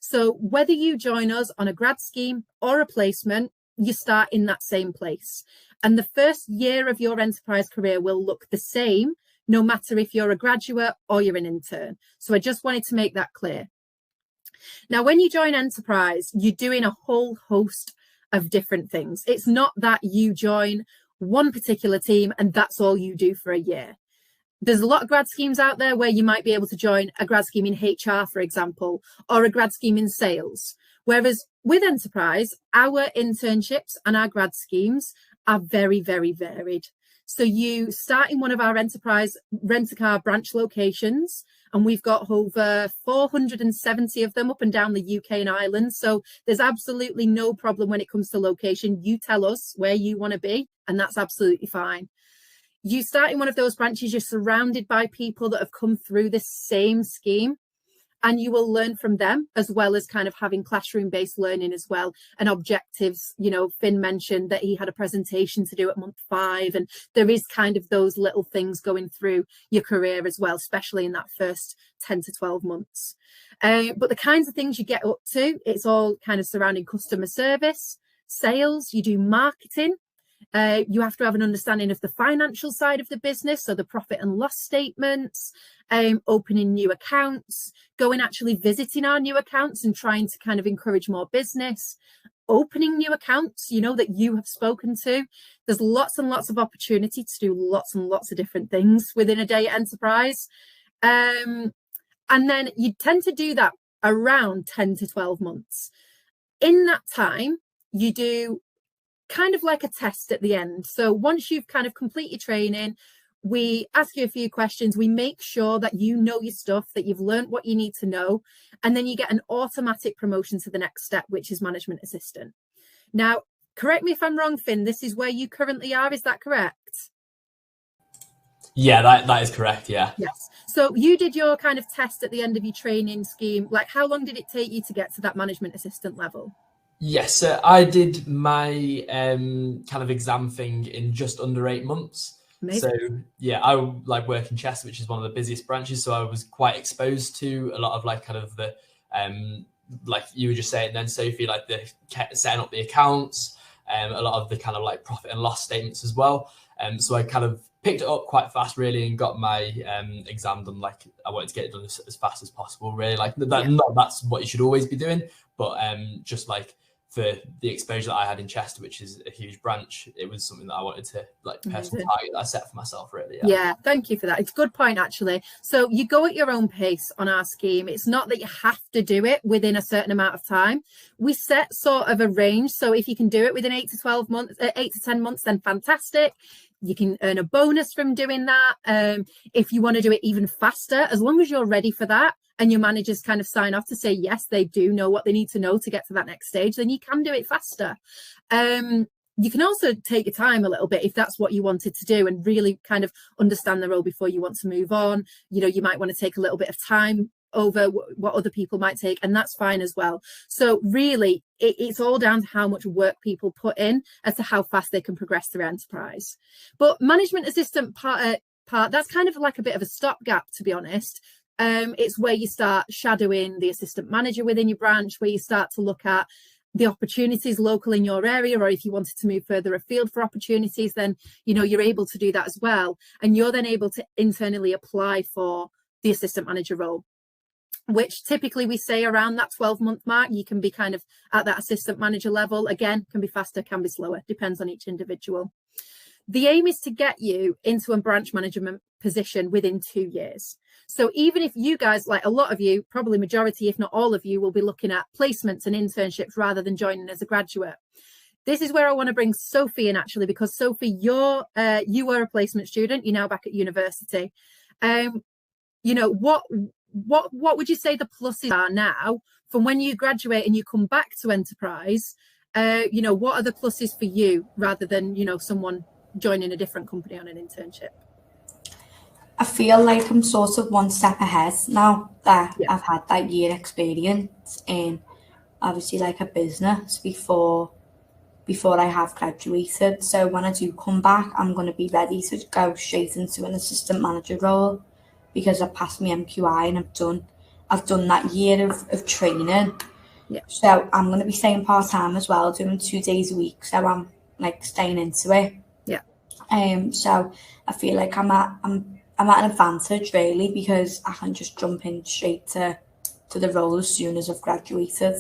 So whether you join us on a grad scheme or a placement, you start in that same place. And the first year of your enterprise career will look the same, no matter if you're a graduate or you're an intern. So I just wanted to make that clear. Now, when you join Enterprise, you're doing a whole host of different things. It's not that you join one particular team and that's all you do for a year. There's a lot of grad schemes out there where you might be able to join a grad scheme in HR, for example, or a grad scheme in sales. Whereas with Enterprise, our internships and our grad schemes are very, very varied. So you start in one of our Enterprise rent-a-car branch locations, and we've got over 470 of them up and down the UK and Ireland. So there's absolutely no problem when it comes to location. You tell us where you want to be, and that's absolutely fine. You start in one of those branches, you're surrounded by people that have come through this same scheme, and you will learn from them, as well as kind of having classroom-based learning as well, and objectives. You know, Finn mentioned that he had a presentation to do at month 5, and there is kind of those little things going through your career as well, especially in that first 10 to 12 months. But the kinds of things you get up to, it's all kind of surrounding customer service, sales, you do marketing. You have to have an understanding of the financial side of the business, so the profit and loss statements, opening new accounts, actually visiting our new accounts and trying to kind of encourage more business, opening new accounts, you know, that you have spoken to. There's lots and lots of opportunity to do lots and lots of different things within a day at Enterprise. And then you tend to do that around 10 to 12 months. In that time, you do kind of like a test at the end. So once you've kind of complete your training, we ask you a few questions. We make sure that you know your stuff, that you've learned what you need to know, and then you get an automatic promotion to the next step, which is management assistant. Now, correct me if I'm wrong, Finn, this is where you currently are, is that correct? Yeah, that is correct, yeah. Yes. So you did your kind of test at the end of your training scheme. Like, how long did it take you to get to that management assistant level? Yes, so I did my kind of exam thing in just under 8 months. Amazing. So yeah, I like work in Chester, which is one of the busiest branches. So I was quite exposed to a lot of like kind of the like you were just saying then, Sophie, like the setting up the accounts, a lot of the kind of like profit and loss statements as well. So I kind of picked it up quite fast, really, and got my exam done. Like I wanted to get it done as fast as possible, really. Like that, not that's what you should always be doing, but just like for the exposure that I had in Chester, which is a huge branch, it was something that I wanted to like personal target that I set for myself, really. Yeah, thank you for that. It's a good point, actually. So you go at your own pace on our scheme. It's not that you have to do it within a certain amount of time. We set sort of a range. So if you can do it within 8 to 12 months, 8 to 10 months, then fantastic. You can earn a bonus from doing that. If you want to do it even faster, as long as you're ready for that, and your managers kind of sign off to say, yes, they do know what they need to know to get to that next stage, then you can do it faster. You can also take your time a little bit if that's what you wanted to do and really kind of understand the role before you want to move on. You know, you might want to take a little bit of time over what other people might take, and that's fine as well. So really, it's all down to how much work people put in as to how fast they can progress through Enterprise. But management assistant part, that's kind of like a bit of a stopgap, to be honest. It's where you start shadowing the assistant manager within your branch, where you start to look at the opportunities local in your area, or if you wanted to move further afield for opportunities, then you're able to do that as well, and you're then able to internally apply for the assistant manager role, which typically we say around that 12-month mark. You can be kind of at that assistant manager level. Again, can be faster, can be slower, depends on each individual. The aim is to get you into a branch management position within 2 years. So even if you guys, like a lot of you, probably majority, if not all of you, will be looking at placements and internships rather than joining as a graduate. This is where I want to bring Sophie in, actually, because Sophie, you were a placement student. You're now back at university. What would you say the pluses are now from when you graduate and you come back to enterprise? What are the pluses for you rather than, someone joining a different company on an internship? I feel like I'm sort of one step ahead now that I've had that year experience in obviously like a business before I have graduated. So when I do come back, I'm going to be ready to go straight into an assistant manager role because I've passed my MQI and I've done that year of training. Yeah. So I'm going to be staying part-time as well, doing 2 days a week. So I'm like staying into it. Yeah. So I feel like I'm at an advantage really because I can just jump in straight to the role as soon as I've graduated.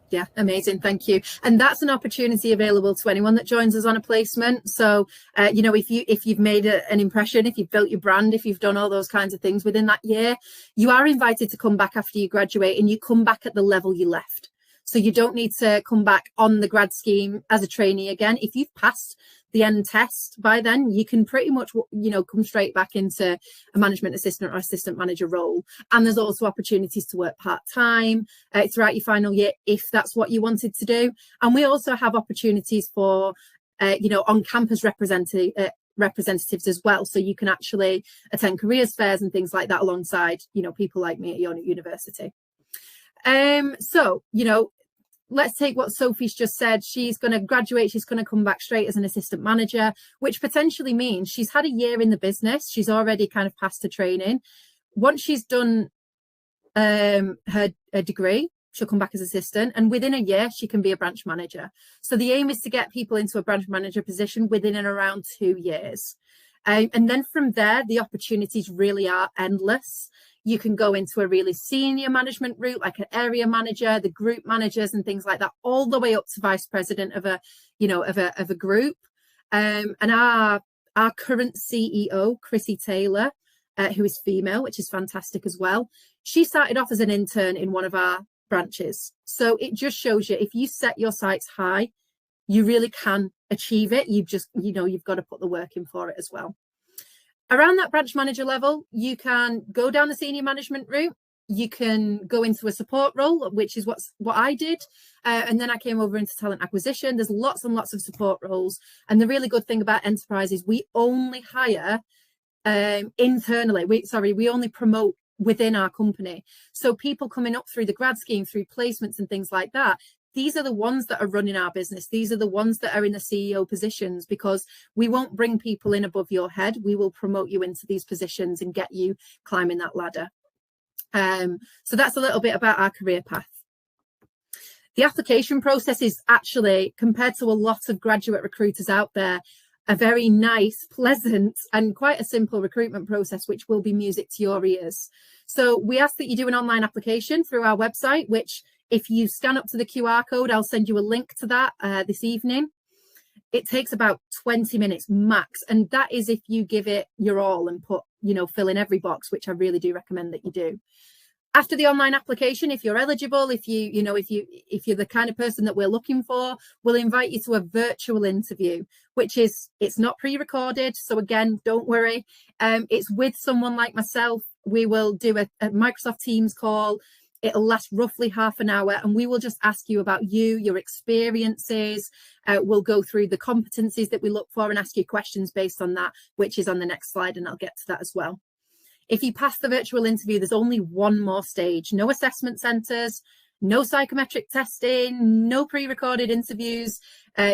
Yeah, amazing. Thank you. And that's an opportunity available to anyone that joins us on a placement. So, if you've made an impression, if you've built your brand, if you've done all those kinds of things within that year, you are invited to come back after you graduate, and you come back at the level you left. So you don't need to come back on the grad scheme as a trainee again. If you've passed the end test by then, you can pretty much, come straight back into a management assistant or assistant manager role. And there's also opportunities to work part-time throughout your final year, if that's what you wanted to do. And we also have opportunities for, on-campus representatives as well. So you can actually attend careers fairs and things like that alongside, people like me at your university. Let's take what Sophie's just said. She's going to graduate. She's going to come back straight as an assistant manager, which potentially means she's had a year in the business. She's already kind of passed her training. Once she's done her degree, she'll come back as assistant, and within a year she can be a branch manager. So the aim is to get people into a branch manager position within and around 2 years. And then from there, the opportunities really are endless. You can go into a really senior management route, like an area manager, the group managers and things like that, all the way up to vice president of a group. And our current CEO, Chrissy Taylor, who is female, which is fantastic as well. She started off as an intern in one of our branches. So it just shows you, if you set your sights high, you really can achieve it. You've got to put the work in for it as well. Around that branch manager level, you can go down the senior management route. You can go into a support role, which is what I did. And then I came over into talent acquisition. There's lots and lots of support roles. And the really good thing about Enterprise is we only hire internally. We only promote within our company. So people coming up through the grad scheme, through placements and things like that, these are the ones that are running our business. These are the ones that are in the CEO positions, because we won't bring people in above your head. We will promote you into these positions and get you climbing that ladder. So that's a little bit about our career path. The application process is actually, compared to a lot of graduate recruiters out there, a very nice, pleasant, and quite a simple recruitment process, which will be music to your ears. So we ask that you do an online application through our website, which, if you scan up to the QR code, I'll send you a link to that this evening. It takes about 20 minutes max. And that is if you give it your all and fill in every box, which I really do recommend that you do. After the online application, if you're eligible, if you're the kind of person that we're looking for, we'll invite you to a virtual interview, it's not pre-recorded. So again, don't worry. It's with someone like myself. We will do a Microsoft Teams call. It'll last roughly half an hour, and we will just ask you about you, your experiences. We'll go through the competencies that we look for and ask you questions based on that, which is on the next slide, and I'll get to that as well. If you pass the virtual interview, there's only one more stage. No assessment centres, no psychometric testing, no pre-recorded interviews,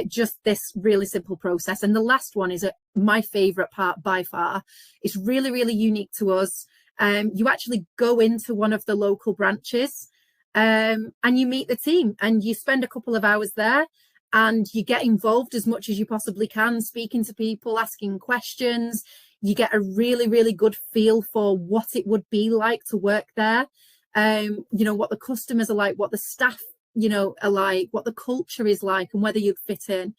just this really simple process. And the last one is my favourite part by far. It's really, really unique to us. You actually go into one of the local branches and you meet the team and you spend a couple of hours there and you get involved as much as you possibly can, speaking to people, asking questions. You get a really, really good feel for what it would be like to work there. You know, what the customers are like, what the staff, you know, are like, what the culture is like, and whether you'd fit in.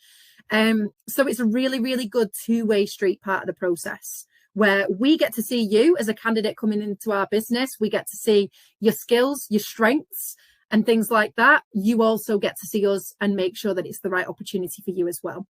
So it's a really, really good two-way street part of the process, where we get to see you as a candidate coming into our business. We get to see your skills, your strengths, and things like that. You also get to see us and make sure that it's the right opportunity for you as well.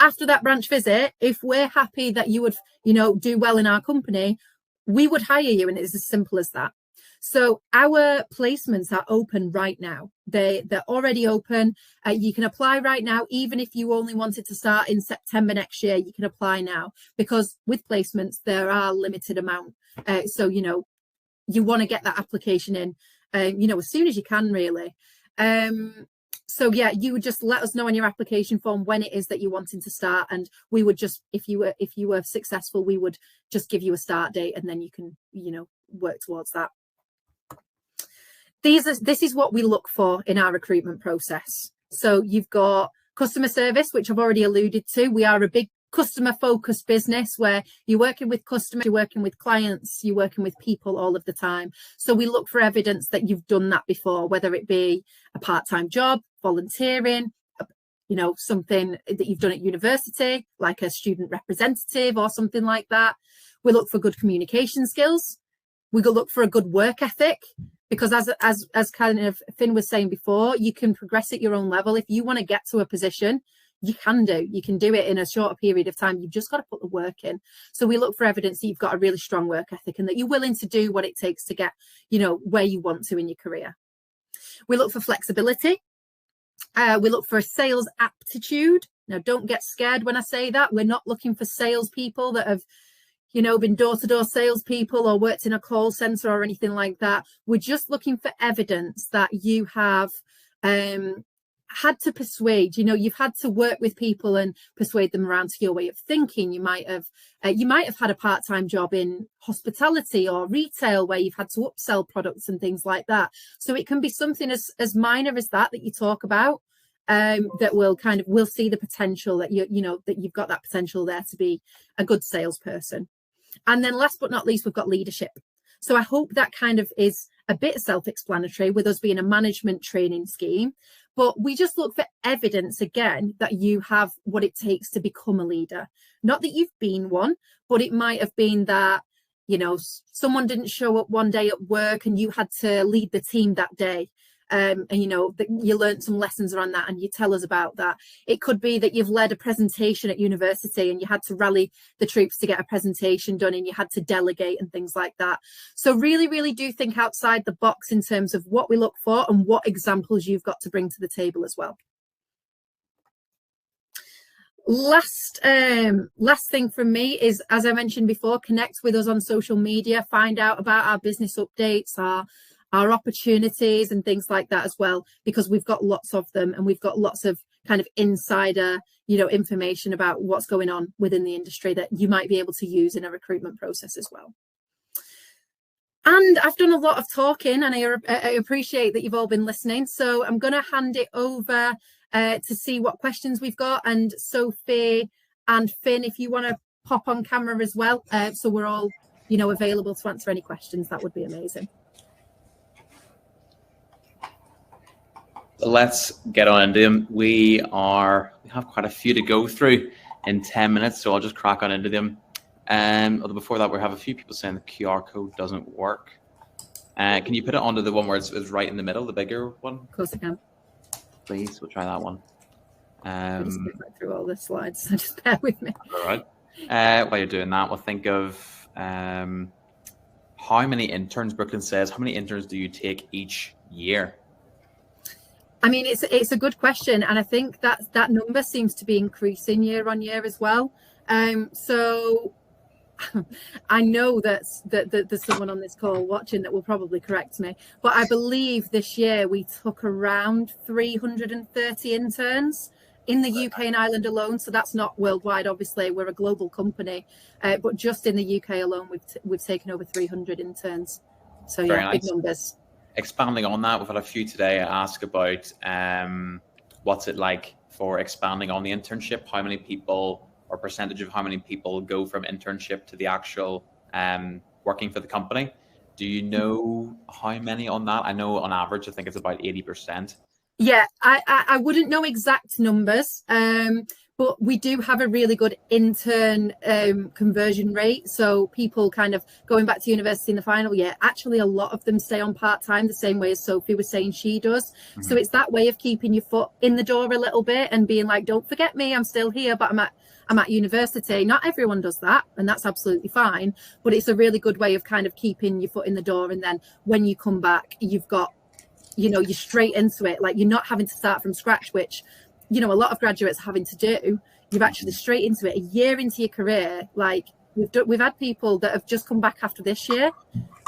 After that branch visit, if we're happy that you would, you know, do well in our company, we would hire you, and it's as simple as that. So our placements are open right now. They're already open. You can apply right now. Even if you only wanted to start in September next year, you can apply now, because with placements, there are limited amount. So, you know, you want to get that application in, you know, as soon as you can, really. So yeah, you would just let us know on your application form when it is that you're wanting to start, and we would just, if you were successful, we would just give you a start date, and then you can, you know, work towards that. This is what we look for in our recruitment process. So you've got customer service, which I've already alluded to. We are a big customer focused business where you're working with customers, you're working with clients, you're working with people all of the time. So we look for evidence that you've done that before, whether it be a part-time job, volunteering, you know, something that you've done at university, like a student representative or something like that. We look for good communication skills. We look for a good work ethic, because as kind of Finn was saying before, you can progress at your own level. If you want to get to a position, you can do it in a shorter period of time. You've just got to put the work in. So we look for evidence that you've got a really strong work ethic and that you're willing to do what it takes to get, you know, where you want to in your career. We look for flexibility. We look for a sales aptitude. Now, don't get scared when I say that. We're not looking for salespeople that have, you know, been door-to-door salespeople or worked in a call center or anything like that. We're just looking for evidence that you have had to persuade, you know, you've had to work with people and persuade them around to your way of thinking. You might have had a part-time job in hospitality or retail where you've had to upsell products and things like that. So it can be something as minor as that you talk about, that we'll see the potential that that you've got that potential there to be a good salesperson. And then last but not least, we've got leadership. So I hope that kind of is a bit self-explanatory with us being a management training scheme, but we just look for evidence again that you have what it takes to become a leader. Not that you've been one, but it might have been that, you know, someone didn't show up one day at work and you had to lead the team that day. And you know that you learned some lessons around that and you tell us about that. It could be that you've led a presentation at university and you had to rally the troops to get a presentation done and you had to delegate and things like that. So really, really do think outside the box in terms of what we look for and what examples you've got to bring to the table as well. Last thing from me is, as I mentioned before, connect with us on social media, find out about our business updates, our opportunities and things like that as well, because we've got lots of them and we've got lots of kind of insider, you know, information about what's going on within the industry that you might be able to use in a recruitment process as well. And I've done a lot of talking and I appreciate that you've all been listening. So I'm going to hand it over to see what questions we've got. And Sophie and Finn, if you want to pop on camera as well, so we're all, you know, available to answer any questions, that would be amazing. Let's get on into them. We have quite a few to go through in 10 minutes, so I'll just crack on into them. Although before that, we have a few people saying the QR code doesn't work. Can you put it onto the one where it's right in the middle, the bigger one? Of course I can. Please, we'll try that one. I'll just get right through all the slides, so just bear with me. All right. While you're doing that, we'll think of how many interns. Brooklyn says, how many interns do you take each year? I mean, it's a good question, and I think that number seems to be increasing year on year as well. So I know that there's someone on this call watching that will probably correct me, but I believe this year we took around 330 interns in the UK and Ireland alone. So that's not worldwide, obviously, we're a global company, but just in the UK alone, we've taken over 300 interns. So yeah, nice. Big numbers. expanding on that, we've had a few today ask about what's it like for expanding on the internship, how many people or percentage of how many people go from internship to the actual working for the company. Do you know how many on that? I know on average, I think it's about 80%. Yeah, I wouldn't know exact numbers, but we do have a really good intern conversion rate. So people kind of going back to university in the final year, actually a lot of them stay on part-time the same way as Sophie was saying she does. Mm-hmm. So it's that way of keeping your foot in the door a little bit and being like, don't forget me, I'm still here, but I'm at university. Not everyone does that, and that's absolutely fine. But it's a really good way of kind of keeping your foot in the door. And then when you come back, you've got, you're straight into it. Like, you're not having to start from scratch, which, a lot of graduates are having to do. You're actually straight into it. A year into your career, like we've had people that have just come back after this year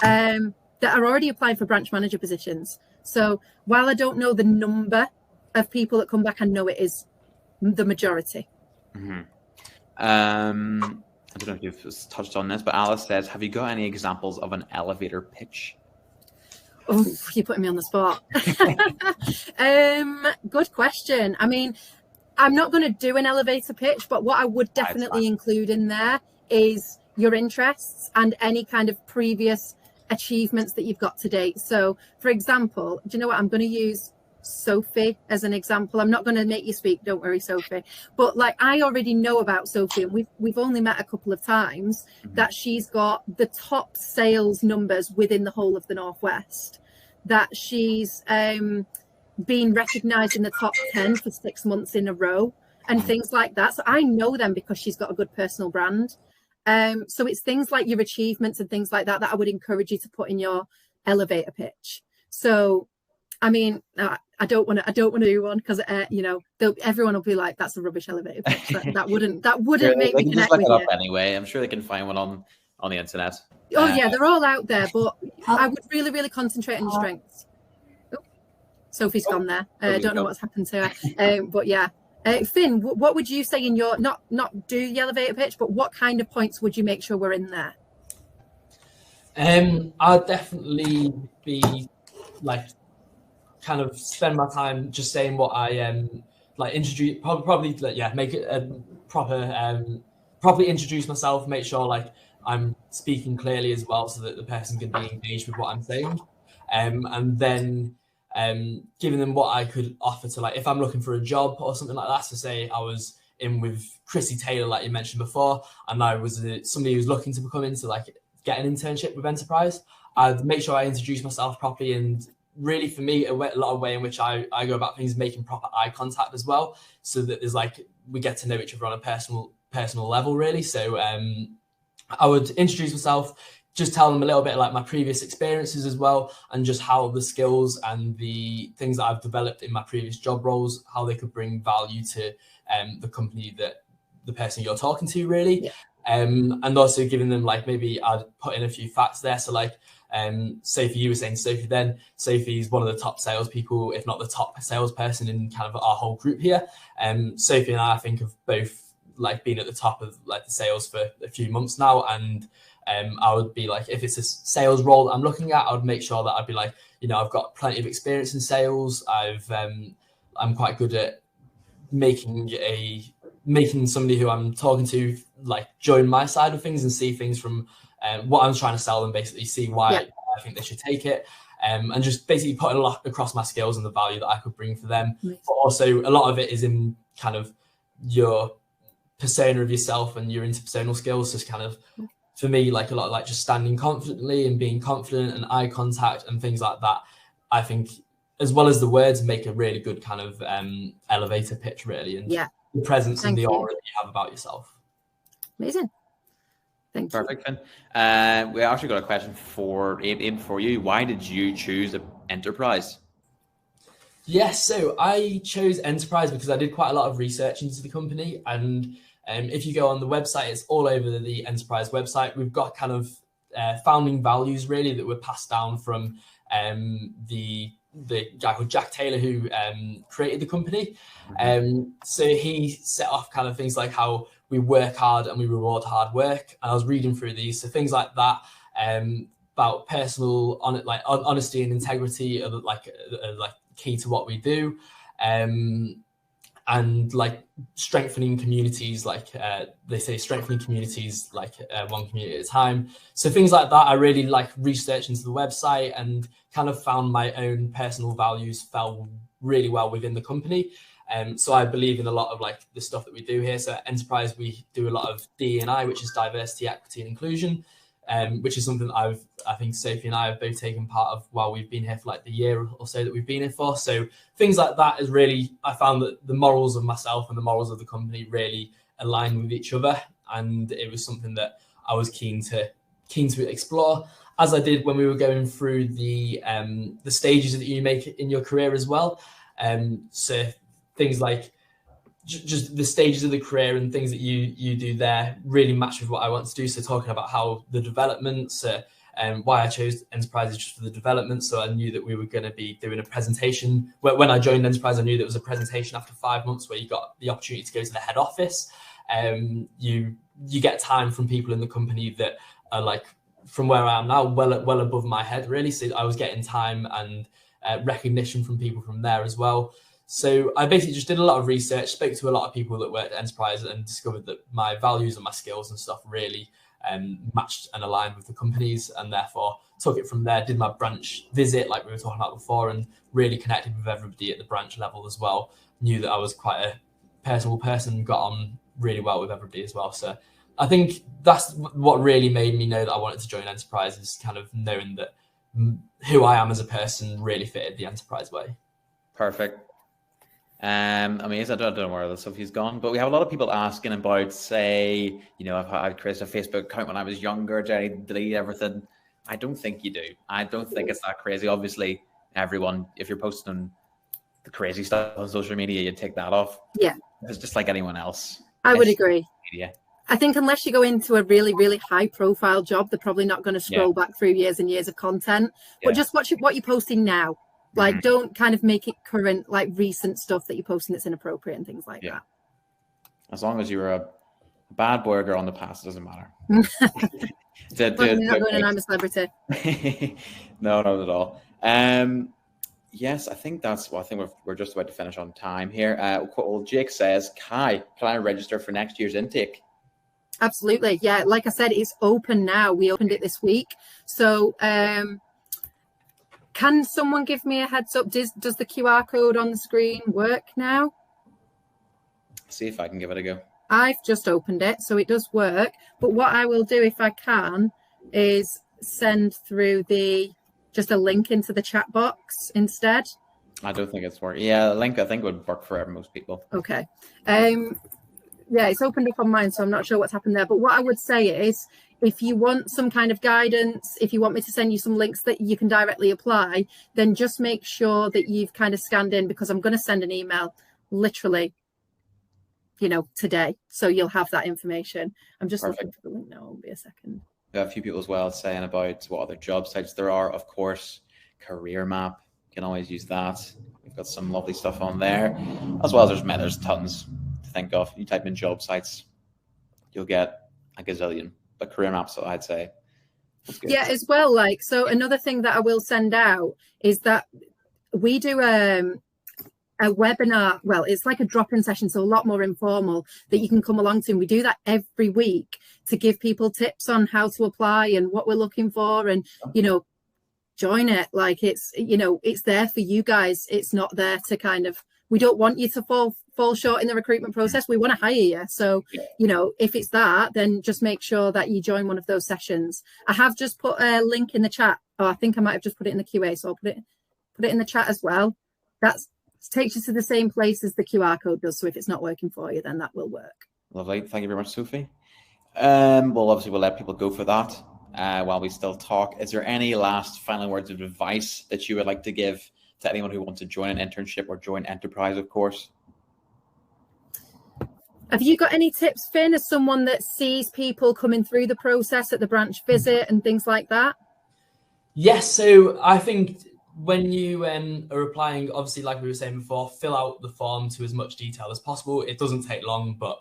that are already applying for branch manager positions. So while I don't know the number of people that come back, I know it is the majority. Mm-hmm. I don't know if you've touched on this, but Alice says, have you got any examples of an elevator pitch? Oh, you're putting me on the spot. Good question. I mean, I'm not going to do an elevator pitch, but what I would definitely include in there is your interests and any kind of previous achievements that you've got to date. So, for example, do you know what? I'm going to use Sophie as an example. I'm not going to make you speak, don't worry, Sophie. But like, I already know about Sophie, and we've only met a couple of times, that she's got the top sales numbers within the whole of the Northwest, that she's been recognised in the top 10 for 6 months in a row and things like that. So I know them because she's got a good personal brand. So it's things like your achievements and things like that I would encourage you to put in your elevator pitch. So I mean, I don't want to do one because everyone will be like, "That's a rubbish elevator pitch." That wouldn't make me connect with you. Anyway, I'm sure they can find one on the internet. Oh yeah, they're all out there, but I would really, really concentrate on your strengths. Oh, Sophie's gone there. I don't know what's happened to her, but yeah. Finn, what would you say in your not do the elevator pitch, but what kind of points would you make sure we're in there? I'd definitely be like, kind of spend my time just saying what I introduce, probably make it a properly introduce myself, make sure like I'm speaking clearly as well, so that the person can be engaged with what I'm saying, and then giving them what I could offer to, like, if I'm looking for a job or something like that. So say I was in with Chrissy Taylor, like you mentioned before, and I was somebody who's looking to come into get an internship with Enterprise. I'd make sure I introduce myself properly, and really for me, a lot of way in which I go about things, making proper eye contact as well, so that there's we get to know each other on a personal level, really. So I would introduce myself, just tell them a little bit like my previous experiences as well, and just how the skills and the things that I've developed in my previous job roles, how they could bring value to the company that the person you're talking to, really. Yeah. And also giving them maybe I'd put in a few facts there. So Sophie, you were saying Sophie's one of the top salespeople, if not the top salesperson in kind of our whole group here. Sophie and I think have both been at the top of the sales for a few months now, and I would be if it's a sales role that I'm looking at, I would make sure that I'd be I've got plenty of experience in sales. I'm quite good at making somebody who I'm talking to join my side of things and see things from what I'm trying to sell them, basically see why I think they should take it, and just basically putting a lot across my skills and the value that I could bring for them. But also a lot of it is in kind of your persona of yourself and your interpersonal skills. Just kind of, for me, a lot of just standing confidently and being confident and eye contact and things like that. I think, as well as the words, make a really good kind of elevator pitch, really, and the presence and the aura that you have about yourself. Amazing. Thank you. Perfect, Finn. We actually got a question for you. Why did you choose Enterprise? Yes, so I chose Enterprise because I did quite a lot of research into the company, and if you go on the website, it's all over the Enterprise website. We've got kind of founding values, really, that were passed down from the guy called Jack Taylor, who created the company. So he set off kind of things like how we work hard and we reward hard work. And I was reading through these, so things like that. about personal honesty and integrity are like key to what we do. And like strengthening communities, like they say, strengthening communities like one community at a time. So things like that, I really like researched into the website and kind of found my own personal values fell really well within the company. So I believe in a lot of like the stuff that we do here. So at Enterprise, we do a lot of DE&I, which is diversity, equity, and inclusion, which is something I think Sophie and I have both taken part of while we've been here for like the year or so that we've been here for. So things like that is really, I found that the morals of myself and the morals of the company really align with each other. And it was something that I was keen to explore, as I did when we were going through the stages that you make in your career as well. So things like just the stages of the career and things that you do there really match with what I want to do. So talking about how the developments, why I chose Enterprise is just for the development. So I knew that we were going to be doing a presentation. When I joined Enterprise, I knew there was a presentation after 5 months where you got the opportunity to go to the head office. You get time from people in the company that are like, from where I am now, well above my head, really. So I was getting time and recognition from people from there as well. So I basically just did a lot of research, spoke to a lot of people that worked at Enterprise, and discovered that my values and my skills and stuff really matched and aligned with the company's, and therefore took it from there, did my branch visit like we were talking about before, and really connected with everybody at the branch level as well. Knew that I was quite a personable person, got on really well with everybody as well. So I think that's what really made me know that I wanted to join Enterprise, is kind of knowing that who I am as a person really fitted the Enterprise way. Perfect. Amazing. I don't know where the Sophie's gone, but we have a lot of people asking about, say, I created a Facebook account when I was younger. Did I delete everything? I don't think you do. I don't think it's that crazy. Obviously, everyone, if you're posting the crazy stuff on social media, you take that off. Yeah. It's just like anyone else. I would agree. Media. I think unless you go into a really, really high profile job, they're probably not going to scroll back through years and years of content. But just watch what you're posting now. Like, don't kind of make it current, like recent stuff that you're posting that's inappropriate and things like that. As long as you're a bad boy or girl in the past, it doesn't matter. You're not going and I'm a celebrity. No, not at all. Yes, I think that's well, I think we're just about to finish on time here. Jake says, Kai, can I register for next year's intake? Absolutely. Yeah, like I said, it's open now. We opened it this week. So can someone give me a heads up? Does the QR code on the screen work now? See if I can give it a go. I've just opened it, so it does work. But what I will do, if I can, is send through just a link into the chat box instead. I don't think it's working. Yeah, the link I think would work for most people. Okay. Yeah, it's opened up on mine, so I'm not sure what's happened there. But what I would say is, if you want some kind of guidance, if you want me to send you some links that you can directly apply, then just make sure that you've kind of scanned in, because I'm going to send an email literally, today. So you'll have that information. I'm just looking for the link now. It'll be a second. We have a few people as well saying about what other job sites there are. Of course, Career Map. You can always use that. We've got some lovely stuff on there. As well as there's tons to think of. You type in job sites, you'll get a gazillion. But Career Maps, I'd say. Yeah, as well. So another thing that I will send out is that we do a webinar. Well, it's like a drop-in session, so a lot more informal, that you can come along to. And we do that every week to give people tips on how to apply and what we're looking for, and join it. Like it's there for you guys. It's not there to kind of. We don't want you to fall short in the recruitment process. We want to hire you. So, if it's that, then just make sure that you join one of those sessions. I have just put a link in the chat. Oh, I think I might have just put it in the QA. So I'll put it in the chat as well. That takes you to the same place as the QR code does. So if it's not working for you, then that will work. Lovely. Thank you very much, Sophie. Well, obviously we'll let people go for that while we still talk. Is there any last final words of advice that you would like to give to anyone who wants to join an internship or join Enterprise, of course? Have you got any tips, Finn, as someone that sees people coming through the process at the branch visit and things like that? Yes, so I think when you are applying, obviously, like we were saying before, fill out the form to as much detail as possible. It doesn't take long, but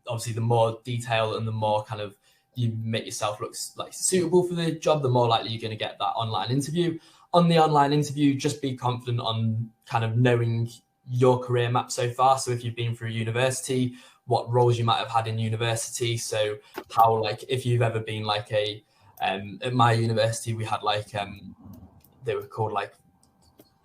obviously the more detail and the more kind of you make yourself look like suitable for the job, the more likely you're going to get that online interview. On the online interview, just be confident on kind of knowing your career map so far. So if you've been through university, what roles you might have had in university. So how, like, if you've ever been like at my university, we had like, they were called like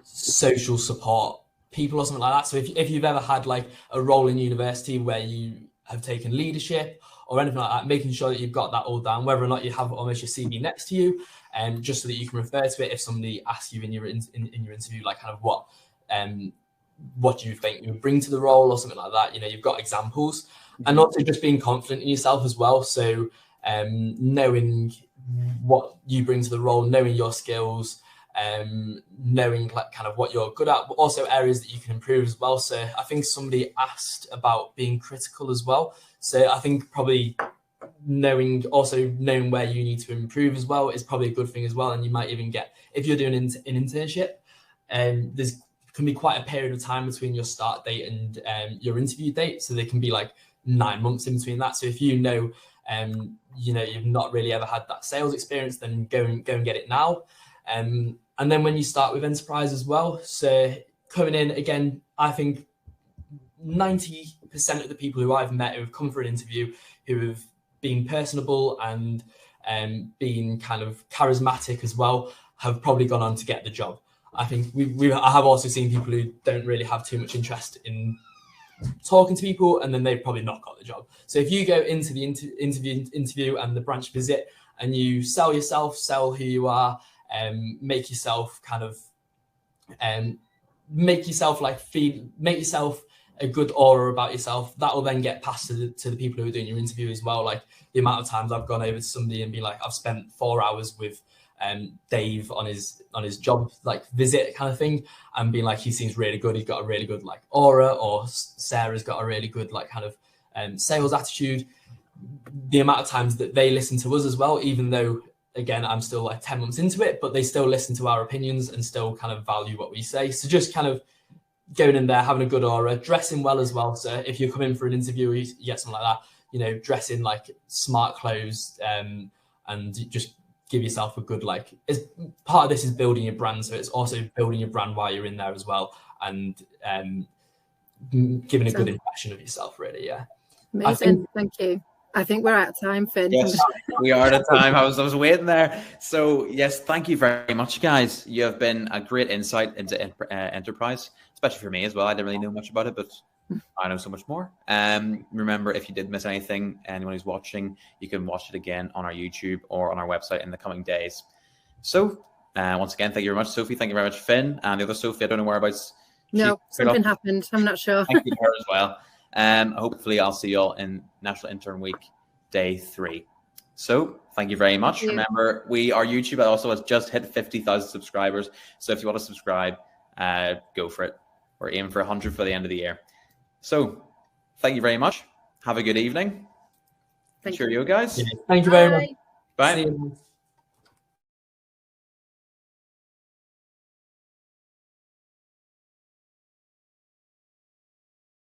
social support people or something like that. So if you've ever had like a role in university where you have taken leadership or anything like that, making sure that you've got that all down, whether or not you have almost your CV next to you, and just so that you can refer to it if somebody asks you in your interview, like kind of what do you think you would bring to the role or something like that. You know, you've got examples, and also just being confident in yourself as well. So knowing what you bring to the role, knowing your skills, knowing like kind of what you're good at, but also areas that you can improve as well. So I think somebody asked about being critical as well. So I think probably knowing where you need to improve as well is probably a good thing as well. And you might even get, if you're doing an internship, there's can be quite a period of time between your start date and your interview date. So there can be like 9 months in between that. So if you know you've not really ever had that sales experience, then go and get it now. And then when you start with enterprise as well, so coming in again, I think 90% of the people who I've met who have come for an interview, who have been personable and been kind of charismatic as well, have probably gone on to get the job. I think I have also seen people who don't really have too much interest in talking to people, and then they've probably not got the job. So if you go into the interview and the branch visit, and you sell yourself, sell who you are, make yourself a good aura about yourself, that will then get passed to the people who are doing your interview as well. Like the amount of times I've gone over to somebody and been like, I've spent 4 hours with Dave on his job like visit kind of thing, and being like, he seems really good, he's got a really good like aura, or Sarah's got a really good like kind of sales attitude. The amount of times that they listen to us as well, even though again I'm still like 10 months into it, but they still listen to our opinions and still kind of value what we say. So just kind of going in there, having a good aura, dressing well as well. So if you come in for an interview, you get something like that, dress in like smart clothes, and just give yourself a good, like, part of this is building your brand. So it's also building your brand while you're in there as well, and giving a good impression of yourself, really. Yeah. Amazing. Thank you. I think we're out of time, Finn. Yes, we are out of time. I was waiting there. So yes, thank you very much, guys. You have been a great insight into enterprise, especially for me as well. I didn't really know much about it, but I know so much more. Remember, if you did miss anything, anyone who's watching, you can watch it again on our YouTube or on our website in the coming days. So once again, thank you very much, Sophie. Thank you very much, Finn. And the other Sophie, I don't know whereabouts. No, something happened. I'm not sure. Thank you to her as well. Hopefully I'll see you all in National Intern Week Day 3. So thank you very much. Remember, our YouTube also has just hit 50,000 subscribers. So if you want to subscribe, go for it. We're aiming for 100 for the end of the year. So thank you very much. Have a good evening. Cheerio, guys. Thank you very much. Bye.